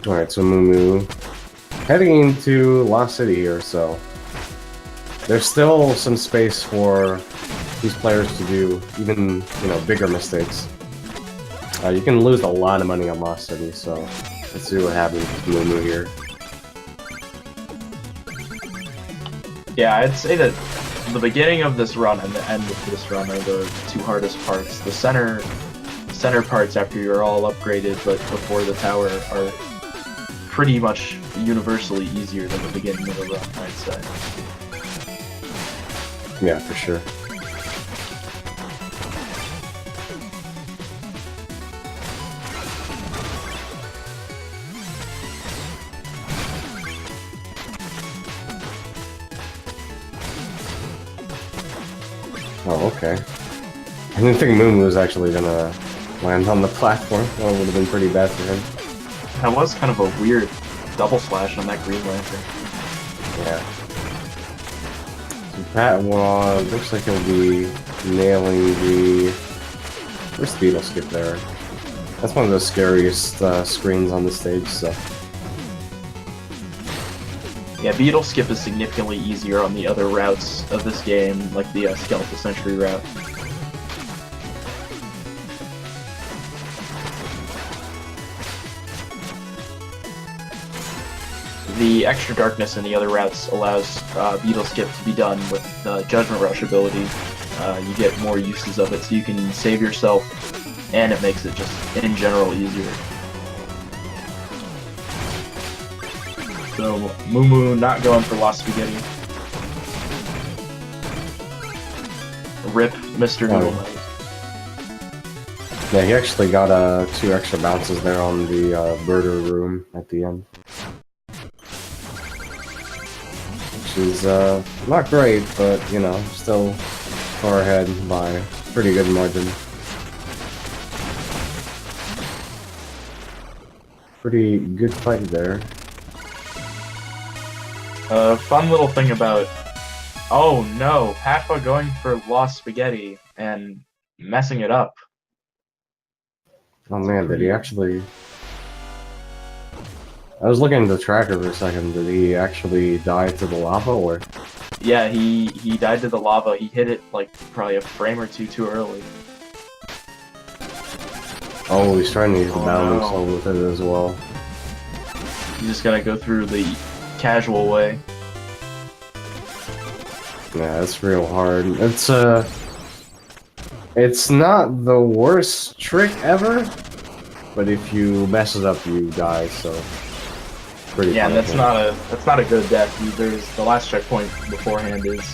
Alright, so MooMoo heading into Lost City here, so there's still some space for these players to do even, bigger mistakes. You can lose a lot of money on Lost City, so let's see what happens with MooMoo here. Yeah, I'd say that the beginning of this run and the end of this run are the 2 hardest parts. The center parts after you're all upgraded, but before the tower, are pretty much universally easier than the beginning of the run, I'd say. Yeah, for sure. Oh, okay. I didn't think MooMoo was actually gonna land on the platform. That would have been pretty bad for him. That was kind of a weird double slash on that Green Lantern. Yeah. Patwah looks like he'll be nailing the first beetle skip there. That's one of the scariest screens on the stage, so. Yeah, beetle skip is significantly easier on the other routes of this game, like the Skeletal Sentry route. The extra darkness in the other routes allows beetle skip to be done with the Judgment Rush ability. You get more uses of it, so you can save yourself, and it makes it just, in general, easier. So, MooMoo not going for Lost Spaghetti. Rip Mr. Noodle Knight. Yeah, he actually got 2 extra bounces there on the birder room at the end. Which is not great, but, still far ahead by a pretty good margin. Pretty good fight there. Fun little thing about... Oh no, Patwah going for Lost Spaghetti and messing it up. Oh man, did he actually... I was looking at the tracker for a second. Did he actually die to the lava, or...? Yeah, he died to the lava. He hit it, like, probably a frame or two too early. Oh, he's trying to use the bounding soul with it as well. You just gotta go through the casual way. Yeah, it's real hard. It's not the worst trick ever, but if you mess it up, you die, so... Yeah, and that's not a good death. There's the last checkpoint beforehand is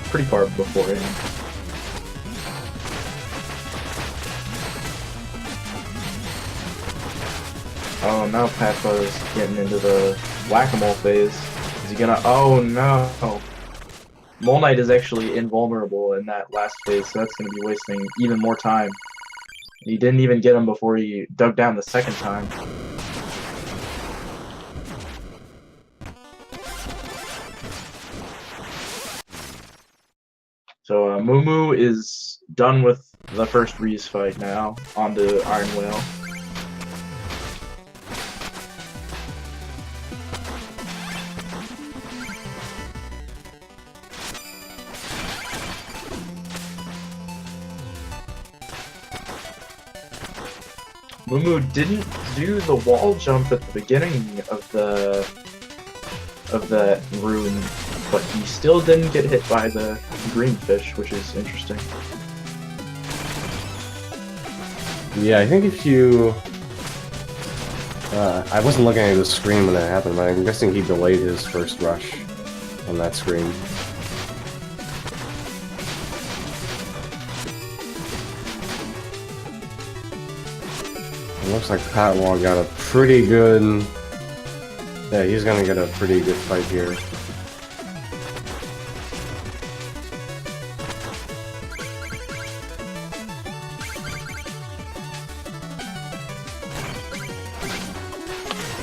pretty far beforehand. Oh no, Patwah's getting into the whack-a-mole phase. Is he gonna... Oh no! Mole Knight is actually invulnerable in that last phase, so that's gonna be wasting even more time. He didn't even get him before he dug down the second time. So MooMoo is done with the first Reese fight now, onto Iron Whale. Moo didn't do the wall jump at the beginning of the room, but he still didn't get hit by the green fish, which is interesting. Yeah, I think if you... I wasn't looking at the screen when that happened, but I'm guessing he delayed his first rush on that screen. It looks like Patwah got a pretty good... Yeah, he's gonna get a pretty good fight here.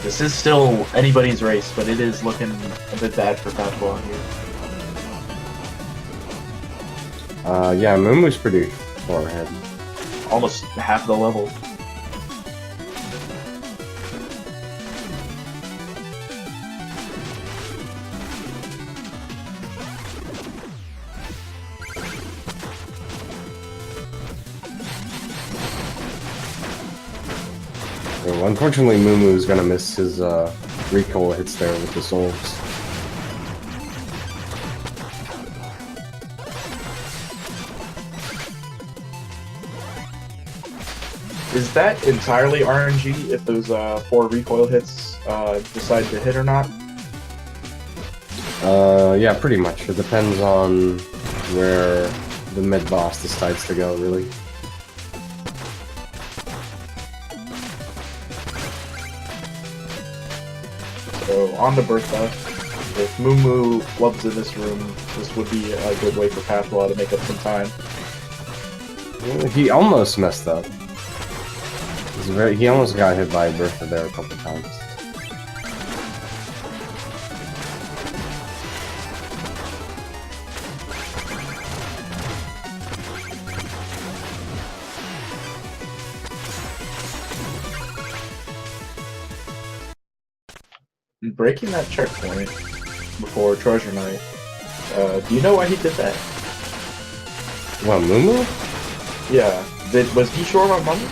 This is still anybody's race, but it is looking a bit bad for Patwah here. Yeah, MooMoo's pretty far ahead. Almost half the level. So, unfortunately, MooMoo's gonna miss his recoil hits there with the souls. Is that entirely RNG if those 4 recoil hits decide to hit or not? Yeah, pretty much. It depends on where the mid-boss decides to go, really. So, on to Bertha. If Moo flubs in this room, this would be a good way for Patwah to make up some time. He almost messed up. He almost got hit by Bertha there a couple times. Breaking that checkpoint before Treasure Night, do you know why he did that? What, MooMoo? Yeah. Was he short on money?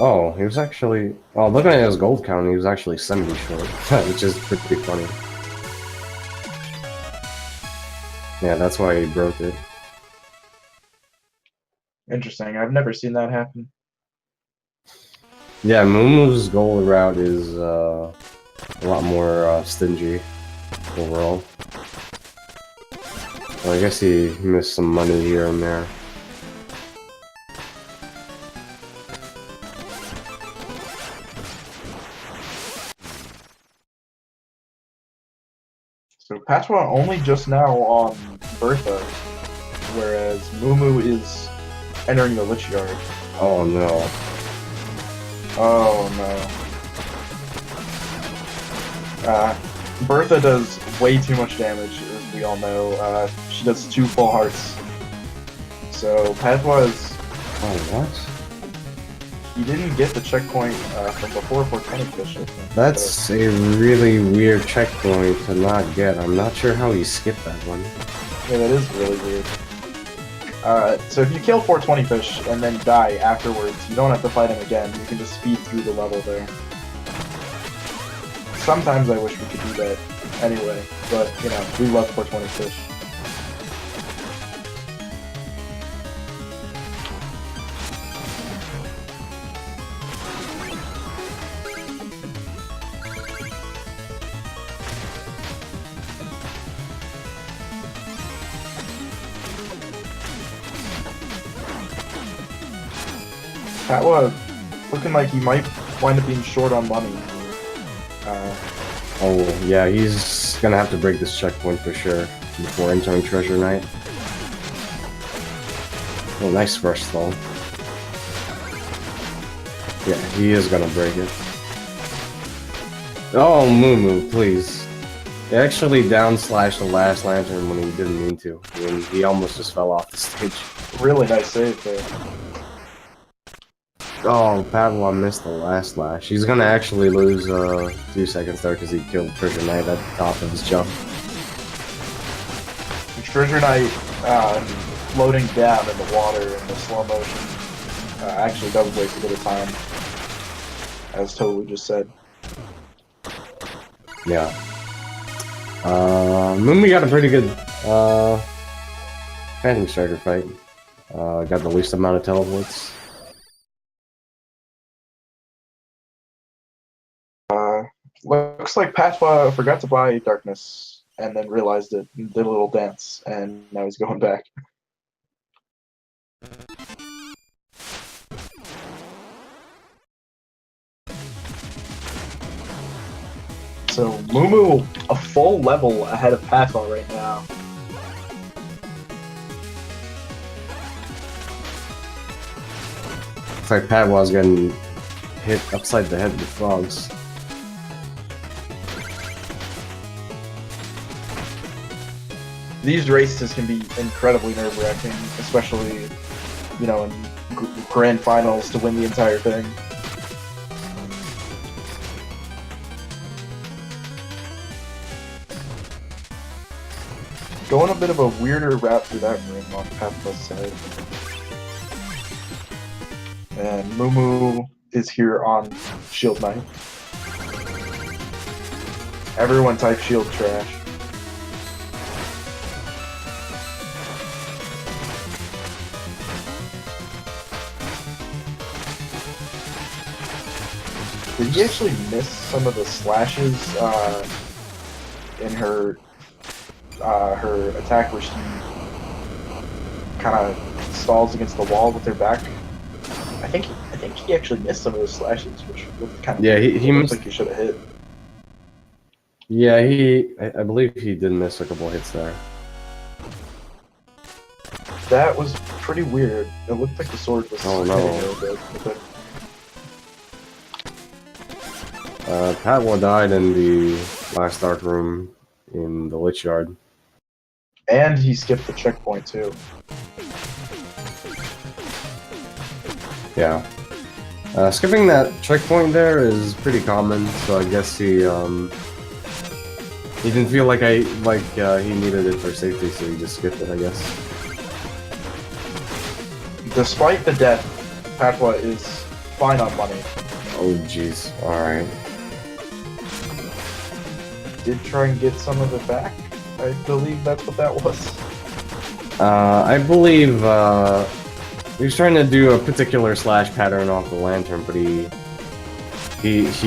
Oh, he was actually... Oh, looking at his gold count, he was actually 70 short, which is pretty funny. Yeah, that's why he broke it. Interesting. I've never seen that happen. Yeah, MooMoo's gold route is a lot more stingy overall. Well, I guess he missed some money here and there. So Patwah only just now on Bertha, whereas MooMoo is entering the Lich Yard. Oh no. Oh no. Bertha does way too much damage, as we all know. She does 2 full hearts. So Patwah is... Oh, what? He didn't get the checkpoint from before 420 fish, I think. That's a really weird checkpoint to not get. I'm not sure how he skipped that one. Yeah, that is really weird. So if you kill 420 fish and then die afterwards, you don't have to fight him again. You can just speed through the level there. Sometimes I wish we could do that anyway, but, you know, we love 420 fish. Patwah looking like he might wind up being short on money. Oh, yeah, he's gonna have to break this checkpoint for sure before entering Treasure Night. Oh, nice rush though. Yeah, he is gonna break it. Oh, MooMoo, please. He actually down slashed the last lantern when he didn't mean to. When he almost just fell off the stage. Really nice save there. Oh, Patwah missed the last slash. He's gonna actually lose 2 seconds there because he killed Treasure Knight at the top of his jump. Treasure Knight floating down in the water in the slow motion actually does waste a bit of time, as totally just said. Yeah. Moomy got a pretty good Phantom Striker fight. Got the least amount of teleports. Looks like Patwah forgot to buy Darkness and then realized it and did a little dance, and now he's going back. So Moo a full level ahead of Patwah right now. Looks like Patwah's getting hit upside the head with frogs. These races can be incredibly nerve-wracking, especially, you know, in grand finals to win the entire thing. Going a bit of a weirder route through that room on Patwah's side. And Moo is here on Shield Knight. Everyone type Shield trash. Did he actually miss some of the slashes in her attack where she kind of stalls against the wall with her back? I think he actually missed some of those slashes, which looked kind of he missed. Like he should have hit. Yeah, I believe he did miss a couple hits there. That was pretty weird. It looked like the sword was hitting her a bit. Patwah died in the last dark room in the Lich Yard. And he skipped the checkpoint too. Yeah. Skipping that checkpoint there is pretty common, so I guess he didn't feel like he needed it for safety, so he just skipped it, I guess. Despite the death, Patwah is fine on money. Oh jeez, alright. Did try and get some of it back. I believe that's what that was. I believe he was trying to do a particular slash pattern off the lantern, but he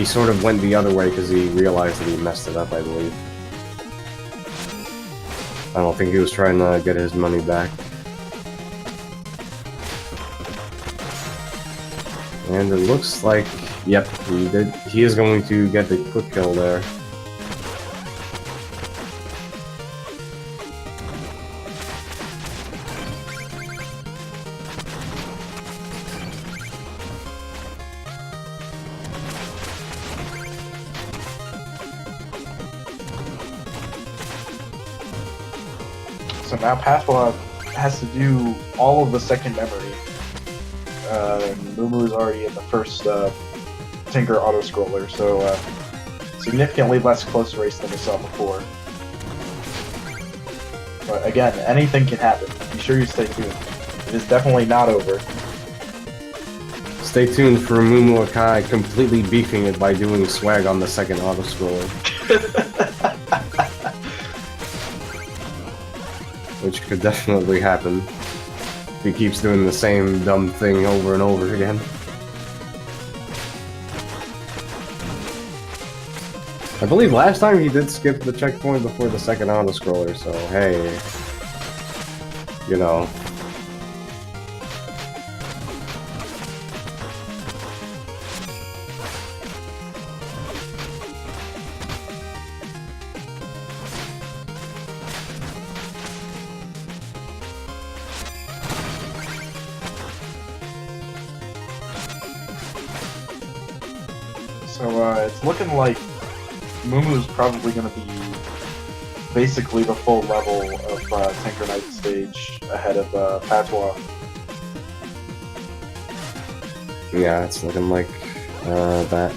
sort of went the other way because he realized that he messed it up, I believe. I don't think he was trying to get his money back. And it looks like, yep, he did. He is going to get the quick kill there. So now Patwah has to do all of the second memory. Moo is already in the first Tinker auto-scroller, so significantly less close race than we saw before. But again, anything can happen. Be sure you stay tuned. It is definitely not over. Stay tuned for MooMooAkai completely beefing it by doing swag on the second auto-scroller. Which could definitely happen if he keeps doing the same dumb thing over and over again. I believe last time he did skip the checkpoint before the second auto-scroller, so hey, you know. So it's looking like Moo's probably going to be basically the full level of Tinker Knight stage ahead of Patwah. Yeah, it's looking like that.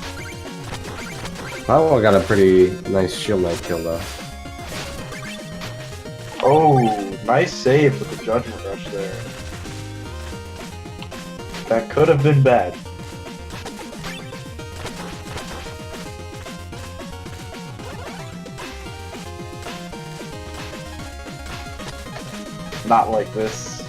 Patwah got a pretty nice Shield Knight kill though. Oh, nice save with the Judgment Rush there. That could have been bad. Not like this.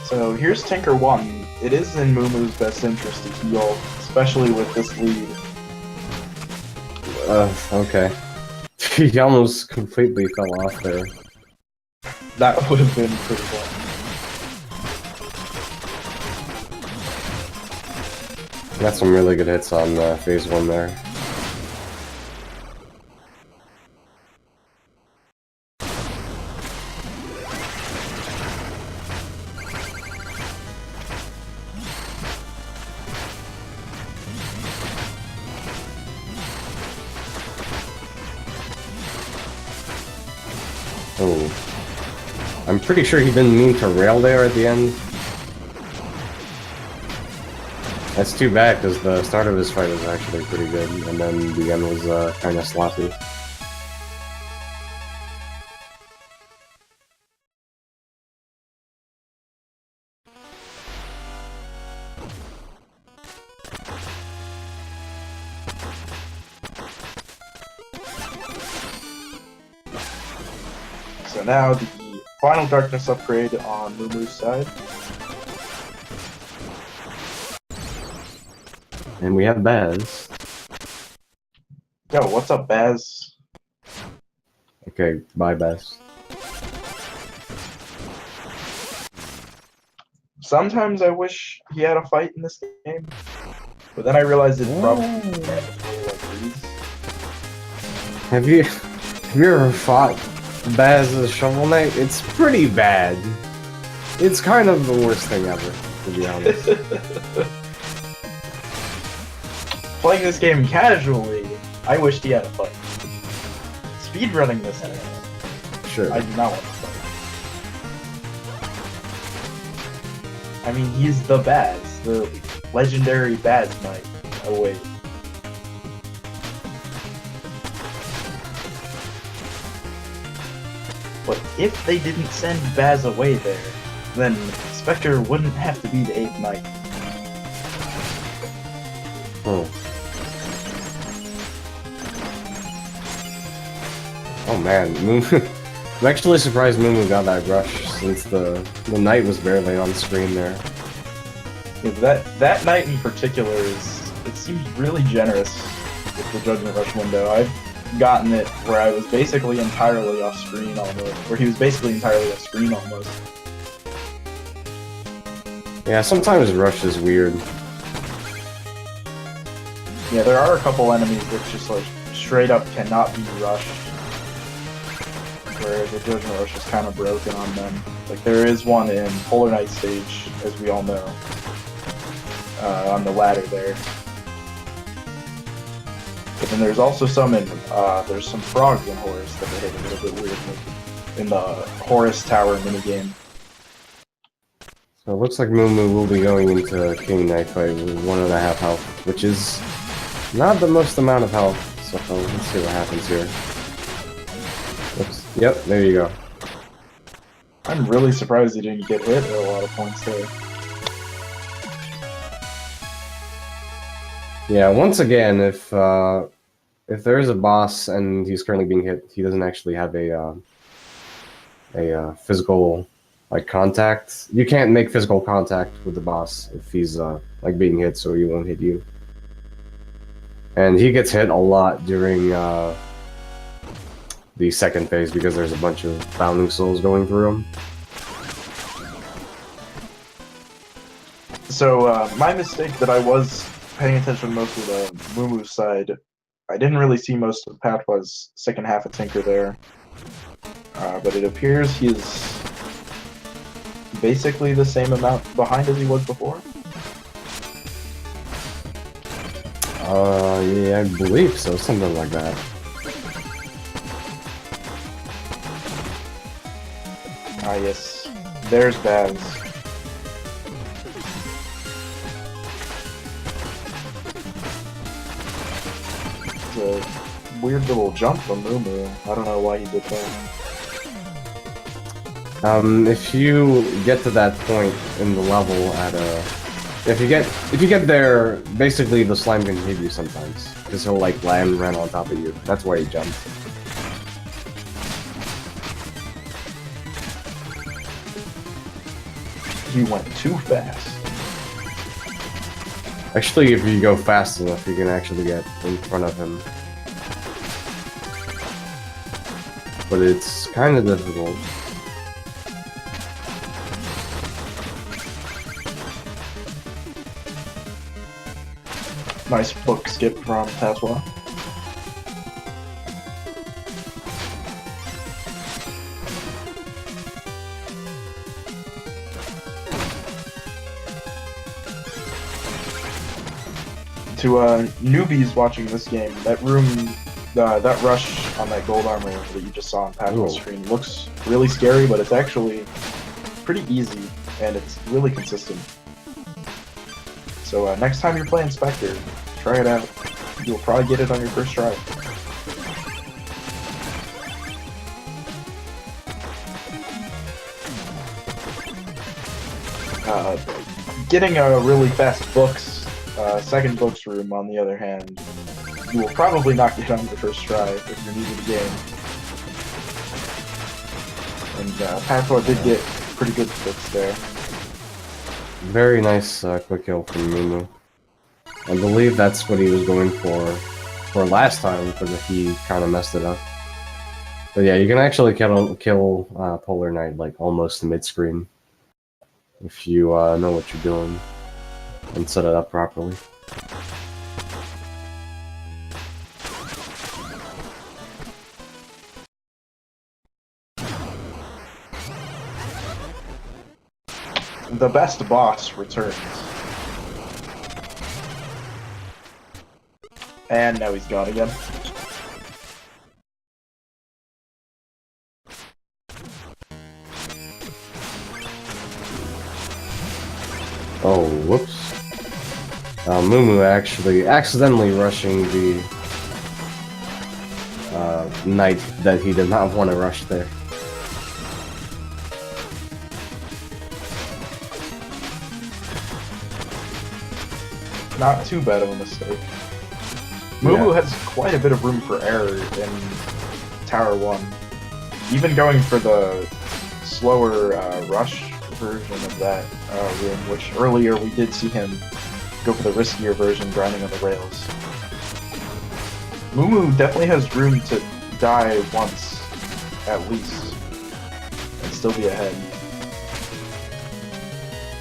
So here's Tinker 1. It is in MooMoo's best interest to heal, especially with this lead. Okay. He almost completely fell off there. That would have been pretty fun. Got some really good hits on phase 1 there. Oh. I'm pretty sure he didn't mean to rail there at the end. That's too bad, because the start of his fight was actually pretty good, and then the end was kind of sloppy. So now the final darkness upgrade on MooMoo's side. And we have Baz. Yo, what's up, Baz? Okay, bye Baz. Sometimes I wish he had a fight in this game, but then I realized it probably Have you ever fought Baz's Shovel Knight? It's pretty bad. It's kind of the worst thing ever, to be honest. Playing this game casually, I wished he had a fight. Speedrunning this game, Sure. I do not want to fight. I mean, he's the Baz, the legendary Baz Knight. Oh wait. But if they didn't send Baz away there, then Specter wouldn't have to be the 8th Knight. Oh. Oh man, I'm actually surprised MooMoo got that rush, since the knight was barely on screen there. Yeah, that knight in particular it seems really generous with the Judgment Rush window. I've gotten it where I was basically entirely off screen almost, where he was basically entirely off screen almost. Yeah, sometimes rush is weird. Yeah, there are a couple enemies that just like straight up cannot be rushed, where the Judgment Rush is kind of broken on them. Like there is one in Polar Knight stage, as we all know, on the ladder there. But then there's also some in, there's some frogs in Horus that behave a little bit weirdly in the Horus Tower minigame. So it looks like MooMoo will be going into King Knight fight with 1.5 health, which is not the most amount of health, so let's see what happens here. Oops. Yep, there you go. I'm really surprised he didn't get hit at a lot of points there. Yeah, once again, if there is a boss and he's currently being hit, he doesn't actually have a physical like contact. You can't make physical contact with the boss if he's like being hit, so he won't hit you. And he gets hit a lot during the second phase because there's a bunch of bounding souls going through him. So my mistake that I was paying attention mostly to MooMoo's side I didn't really see most of Patwah's second half of Tinker there, but it appears he is basically the same amount behind as he was before. Yeah, I believe so, something like that. Ah, yes. There's Baz. It's a weird little jump from Moo. I don't know why he did that. If you get to that point in the level at if you get there, basically the slime can hit you sometimes because he'll like land right on top of you. That's why he jumped. He went too fast. Actually, if you go fast enough, you can actually get in front of him. But it's kind of difficult. Nice book skip from Patwah. To newbies watching this game, that room, that rush on that gold armor that you just saw on Patwah's screen looks really scary, but it's actually pretty easy, and it's really consistent. So next time you're playing Specter, try it out. You'll probably get it on your first try. Getting a really fast books, second books room, on the other hand, you will probably not get on your first try if you're new to the game. And Patwah did get pretty good books there. Very nice quick kill from MooMoo. I believe that's what he was going for last time, but he kind of messed it up. But yeah, you can actually kill Polar Knight like almost mid-screen if you know what you're doing and set it up properly. The best boss returns. And now he's gone again. Oh, whoops. MooMoo actually accidentally rushing the knight that he did not want to rush there. Not too bad of a mistake. MooMoo has quite a bit of room for error in Tower 1. Even going for the slower rush version of that room, which earlier we did see him go for the riskier version, grinding on the rails. MooMoo definitely has room to die once, at least, and still be ahead.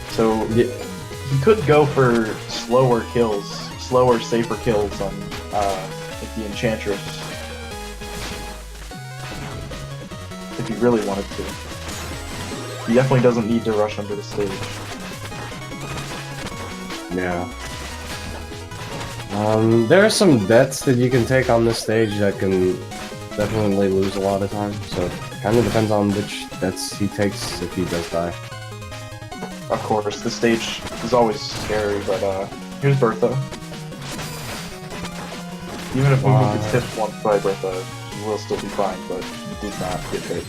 So he could go for slower kills, slower, safer kills on like the Enchantress, if he really wanted to. He definitely doesn't need to rush under the stage. Yeah. There are some deaths that you can take on this stage that can definitely lose a lot of time, so it kind of depends on which deaths he takes if he does die. Of course, this stage is always scary, but here's Bertha. Even if MooMoo gets hit once by Bertha, he will still be fine, but he did not get hit.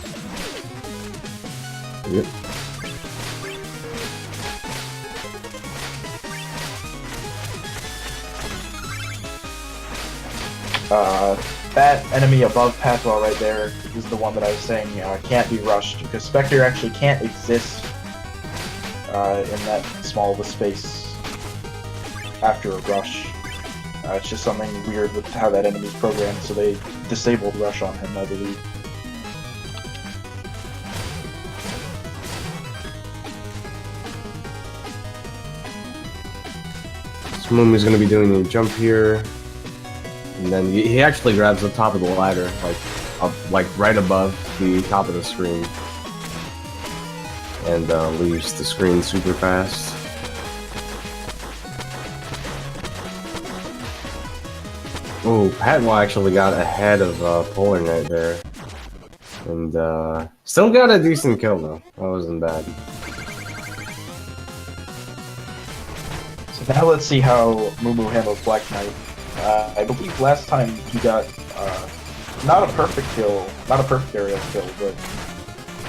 Yep. That enemy above Patwah right there is the one that I was saying can't be rushed, because Specter actually can't exist in that small of a space after a rush. It's just something weird with how that enemy's programmed, so they disabled rush on him, I believe. So MooMoo's gonna be doing a jump here. and then he actually grabs the top of the ladder, like right above the top of the screen, and leaves the screen super fast. Oh, Patwah actually got ahead of Polar Knight there, and still got a decent kill though. That wasn't bad. So now let's see how Moo handles Black Knight. I believe last time he got not a perfect kill, not a perfect area kill, but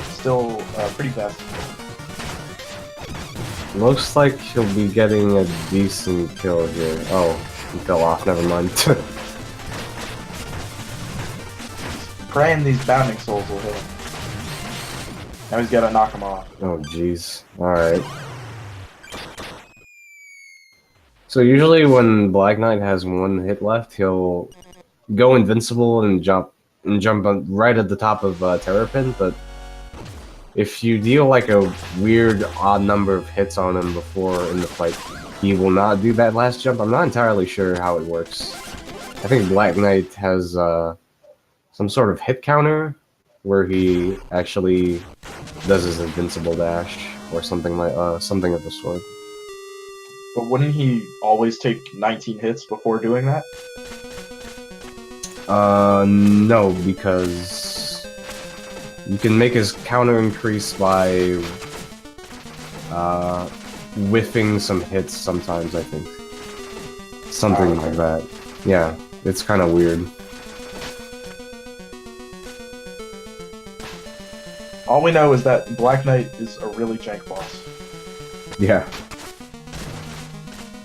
still pretty fast. Looks like he'll be getting a decent kill here. Oh, he fell off. Never mind. Praying these bounding souls will hit him. Now he's gotta knock him off. Oh, jeez. Alright. So usually when Black Knight has one hit left, he'll go invincible and jump right at the top of Terrapin, but if you deal like a weird odd number of hits on him before in the fight, he will not do that last jump. I'm not entirely sure how it works. I think Black Knight has some sort of hit counter where he actually does his invincible dash or something like something of the sort. But wouldn't he always take 19 hits before doing that? No, because you can make his counter increase by whiffing some hits sometimes, I think. Something like that. Yeah, it's kind of weird. All we know is that Black Knight is a really jank boss. Yeah.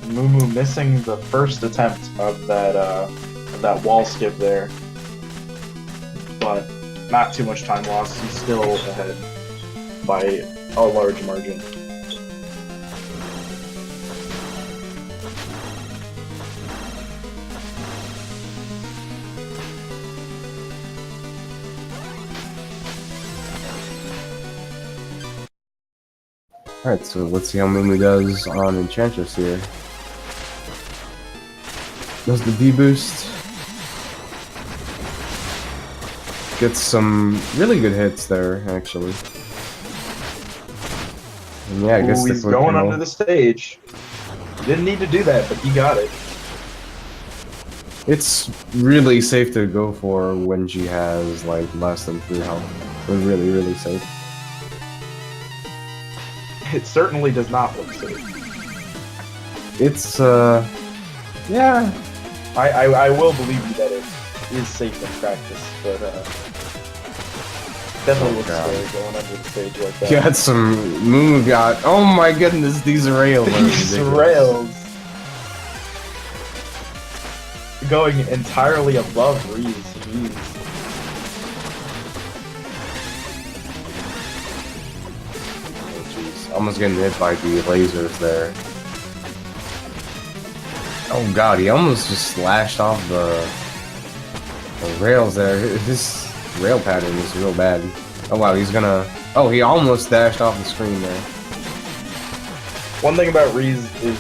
Moo missing the first attempt of that wall skip there, but not too much time lost. He's still ahead by a large margin. Alright, so let's see how Moo does on Enchantress here. Does the D-boost. Gets some really good hits there, actually. And yeah, I guess he's going under the stage. He didn't need to do that, but he got it. It's really safe to go for when she has like less than 3 health. It's really, really safe. It certainly does not look safe. It's yeah. I will believe you that it is safe in practice, but definitely looks scary going under the stage like that. Got some Moo got. Oh my goodness, these rails. These rails going entirely above Reese. Jeez. Almost getting hit by the lasers there. Oh god, he almost just slashed off the rails there. His rail pattern is real bad. Oh wow, he's gonna... Oh, he almost dashed off the screen there. One thing about Reese is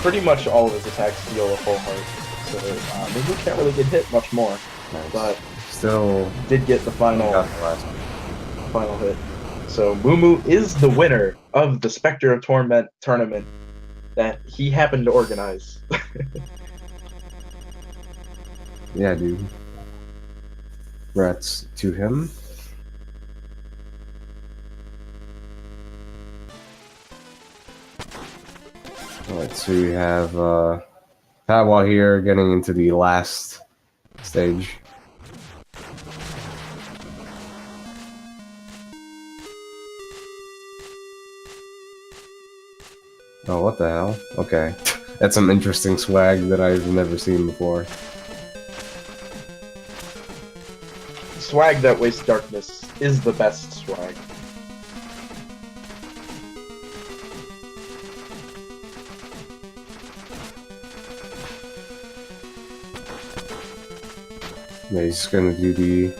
pretty much all of his attacks deal a full heart, so Moo can't really get hit much more. Nice. But still did get the final hit. So Moo is the winner of the Specter of Torment tournament that he happened to organize. Yeah, dude. Congrats to him. Alright, so we have Patwah here getting into the last stage. Oh, what the hell? Okay. That's some interesting swag that I've never seen before. Swag that wastes darkness is the best swag. Yeah, he's gonna do the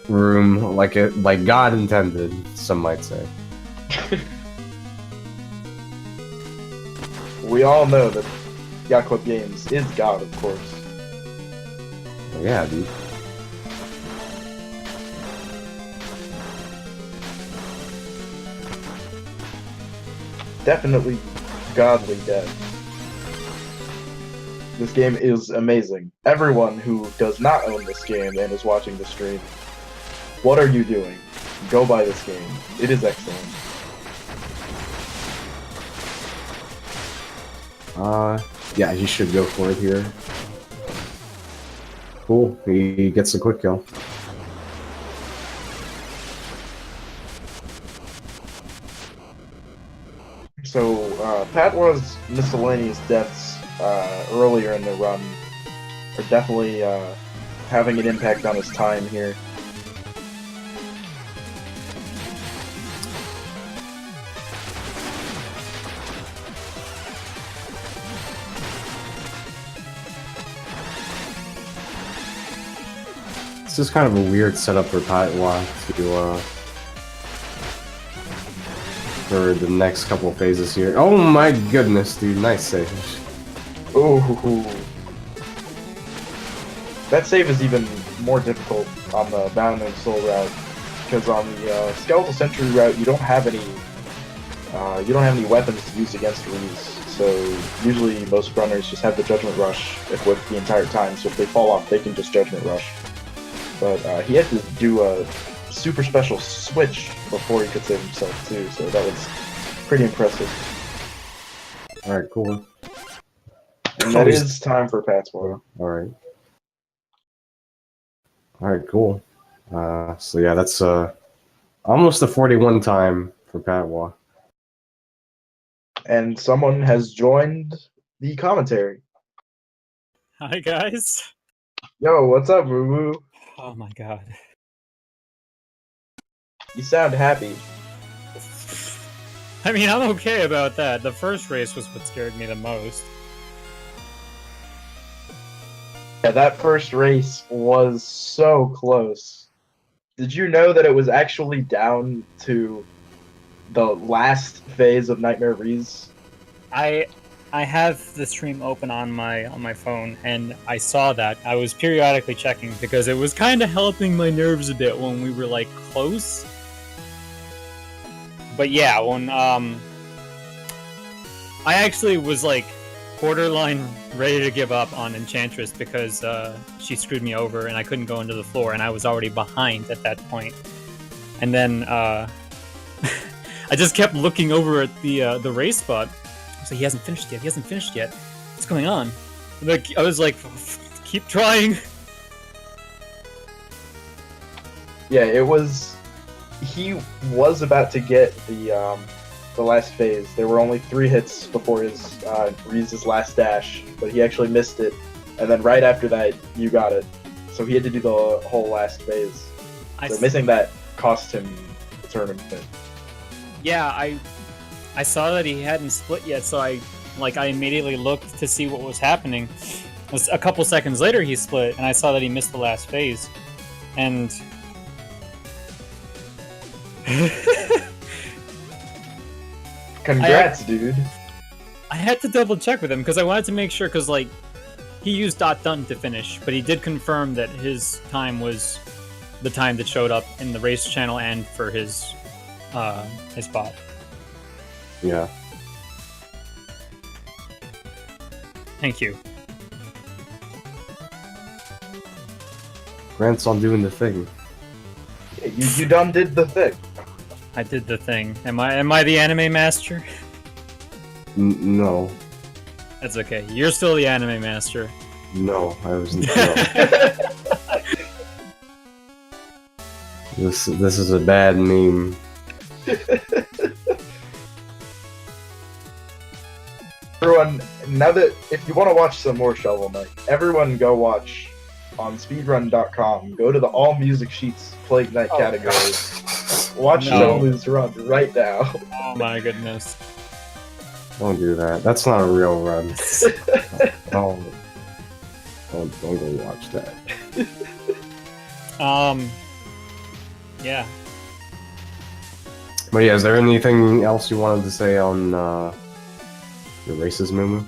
room like God intended, some might say. We all know that Yakult Games is God, of course. Yeah, dude. Definitely godly death. This game is amazing. Everyone who does not own this game and is watching the stream, what are you doing? Go buy this game. It is excellent. Yeah, he should go for it here. Cool, he gets a quick kill. So, Patwah's miscellaneous deaths earlier in the run are definitely having an impact on his time here. This is kind of a weird setup for Patwah to, for the next couple phases here. Oh my goodness, dude, nice save. Ooh. That save is even more difficult on the Bound and Soul route, because on the Skeletal Sentry route you don't have any weapons to use against Reese. So usually most runners just have the Judgment Rush equipped the entire time, so if they fall off they can just Judgment Rush. But he had to do a super special switch before he could save himself too, so that was pretty impressive. Alright, cool. And that is time for Patwah. Alright. Alright, cool. So yeah, that's almost a 41 time for Patwah. And someone has joined the commentary. Hi guys. Yo, what's up, MooMoo? Oh my god. You sound happy. I mean, I'm okay about that. The first race was what scared me the most. Yeah, that first race was so close. Did you know that it was actually down to the last phase of Nightmare Reese? I have the stream open on my phone, and I saw that. I was periodically checking because it was kind of helping my nerves a bit when we were like close. But yeah, when I actually was like borderline ready to give up on Enchantress because she screwed me over and I couldn't go into the floor, and I was already behind at that point. And then I just kept looking over at the race spot. So he hasn't finished yet. He hasn't finished yet. What's going on? I was like, keep trying. Yeah, it was. He was about to get the last phase. There were only 3 hits before his Reese's last dash, but he actually missed it. And then right after that, you got it. So he had to do the whole last phase. So missing that cost him the tournament. Yeah, I saw that he hadn't split yet, so I immediately looked to see what was happening. A couple seconds later, he split, and I saw that he missed the last phase. And Congrats, dude. I had to double check with him because I wanted to make sure, because like he used .done to finish, but he did confirm that his time was the time that showed up in the race channel and for his bot. Yeah. Thank you. Grant's on doing the thing. You done did the thing. I did the thing. Am I the anime master? No. That's okay. You're still the anime master. No, I wasn't. No. This is a bad meme. Everyone, now that if you want to watch some more Shovel Knight, everyone go watch on speedrun.com. Go to the All Music Sheets Plague Knight category. Watch Shovel's run right now. Oh my goodness. Don't do that. That's not a real run. Don't go watch that. Yeah. But yeah, is there anything else you wanted to say on the races, MooMoo?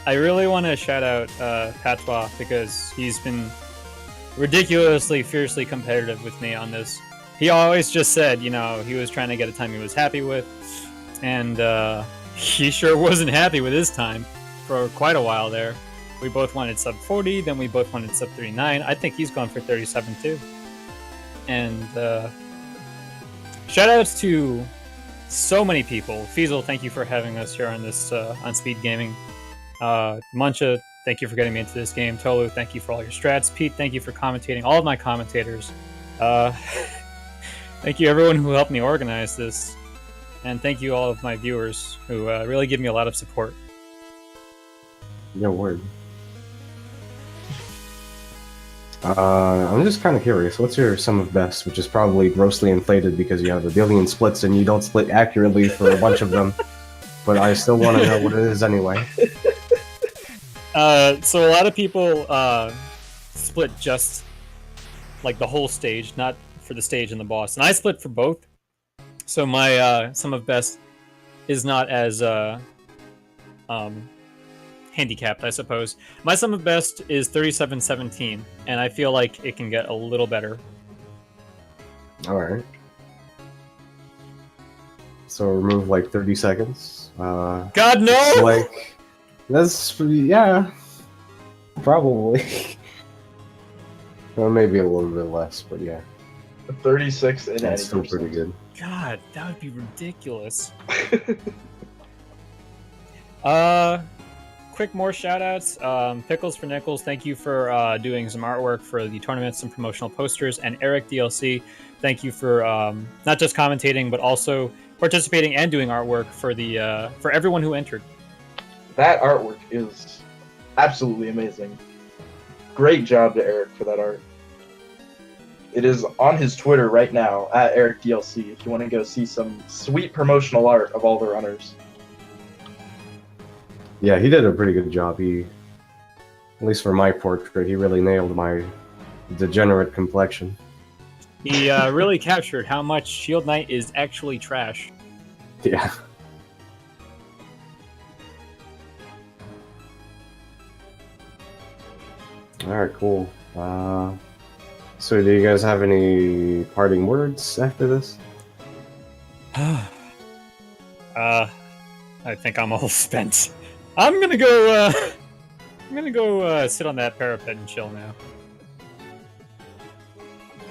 I really want to shout out Patwah because he's been ridiculously, fiercely competitive with me on this. He always just said, you know, he was trying to get a time he was happy with, and he sure wasn't happy with his time for quite a while there. We both wanted sub 40, then we both wanted sub 39. I think he's going for 37 too. And shout outs to so many people. Feasel, thank you for having us here on this on Speed Gaming. Muncha, thank you for getting me into this game. Tolu, thank you for all your strats. Pete, thank you for commentating. All of my commentators. Thank you everyone who helped me organize this. And thank you all of my viewers who really give me a lot of support. No word. I'm just kind of curious. What's your sum of best, which is probably grossly inflated because you have a billion splits and you don't split accurately for a bunch of them. But I still want to know what it is anyway. So a lot of people split just like the whole stage, not for the stage and the boss. And I split for both. So my sum of best is not as handicapped, I suppose. My sum of best is 37-17, and I feel like it can get a little better. Alright. So remove like 30 seconds. God, no! It's like... That's... yeah. Probably. Or maybe a little bit less, but yeah. 36 in That's still 80%. pretty good. God, that would be ridiculous. Quick more shoutouts. Pickles for Nickels, thank you for doing some artwork for the tournaments and promotional posters. And Eric DLC, thank you for not just commentating, but also participating and doing artwork for the for everyone who entered. That artwork is absolutely amazing. Great job to Eric for that art. It is on his Twitter right now, at EricDLC, if you want to go see some sweet promotional art of all the runners. Yeah, he did a pretty good job. He, at least for my portrait, he really nailed my degenerate complexion. He really captured how much Shield Knight is actually trash. Yeah. Alright, cool. So do you guys have any parting words after this? I think I'm all spent. I'm gonna go sit on that parapet and chill now.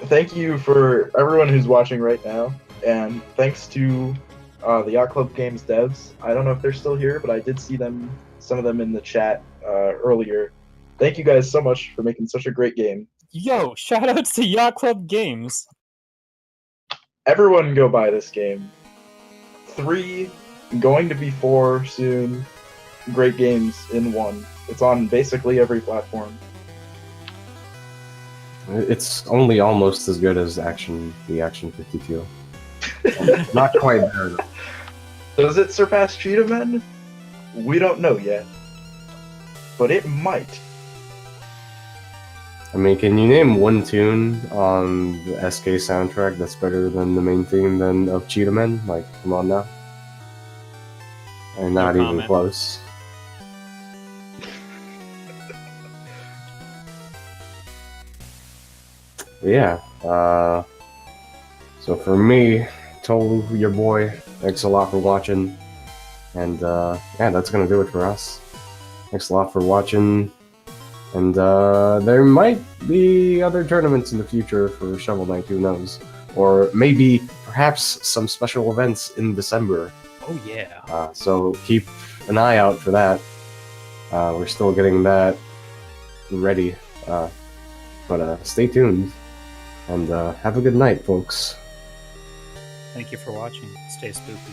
Thank you for everyone who's watching right now, and thanks to the Yacht Club Games devs. I don't know if they're still here, but I did see them, some of them in the chat earlier. Thank you guys so much for making such a great game. Yo, shoutouts to Yacht Club Games. Everyone go buy this game. 3, going to be 4 soon. Great games in one. It's on basically every platform. It's only almost as good as the Action 52. Not quite there, though. Does it surpass Cheetah Men? We don't know yet. But it might. I mean, can you name one tune on the SK soundtrack that's better than the main theme of Cheetah Men? Like, come on now. And not No even comment. close. But yeah, so for me, Tolu, your boy, thanks a lot for watching. And yeah, that's gonna do it for us. Thanks a lot for watching. And there might be other tournaments in the future for Shovel Knight, who knows? Or maybe, perhaps, some special events in December. Oh yeah. So keep an eye out for that. We're still getting that ready. But stay tuned. And have a good night, folks. Thank you for watching. Stay spooky.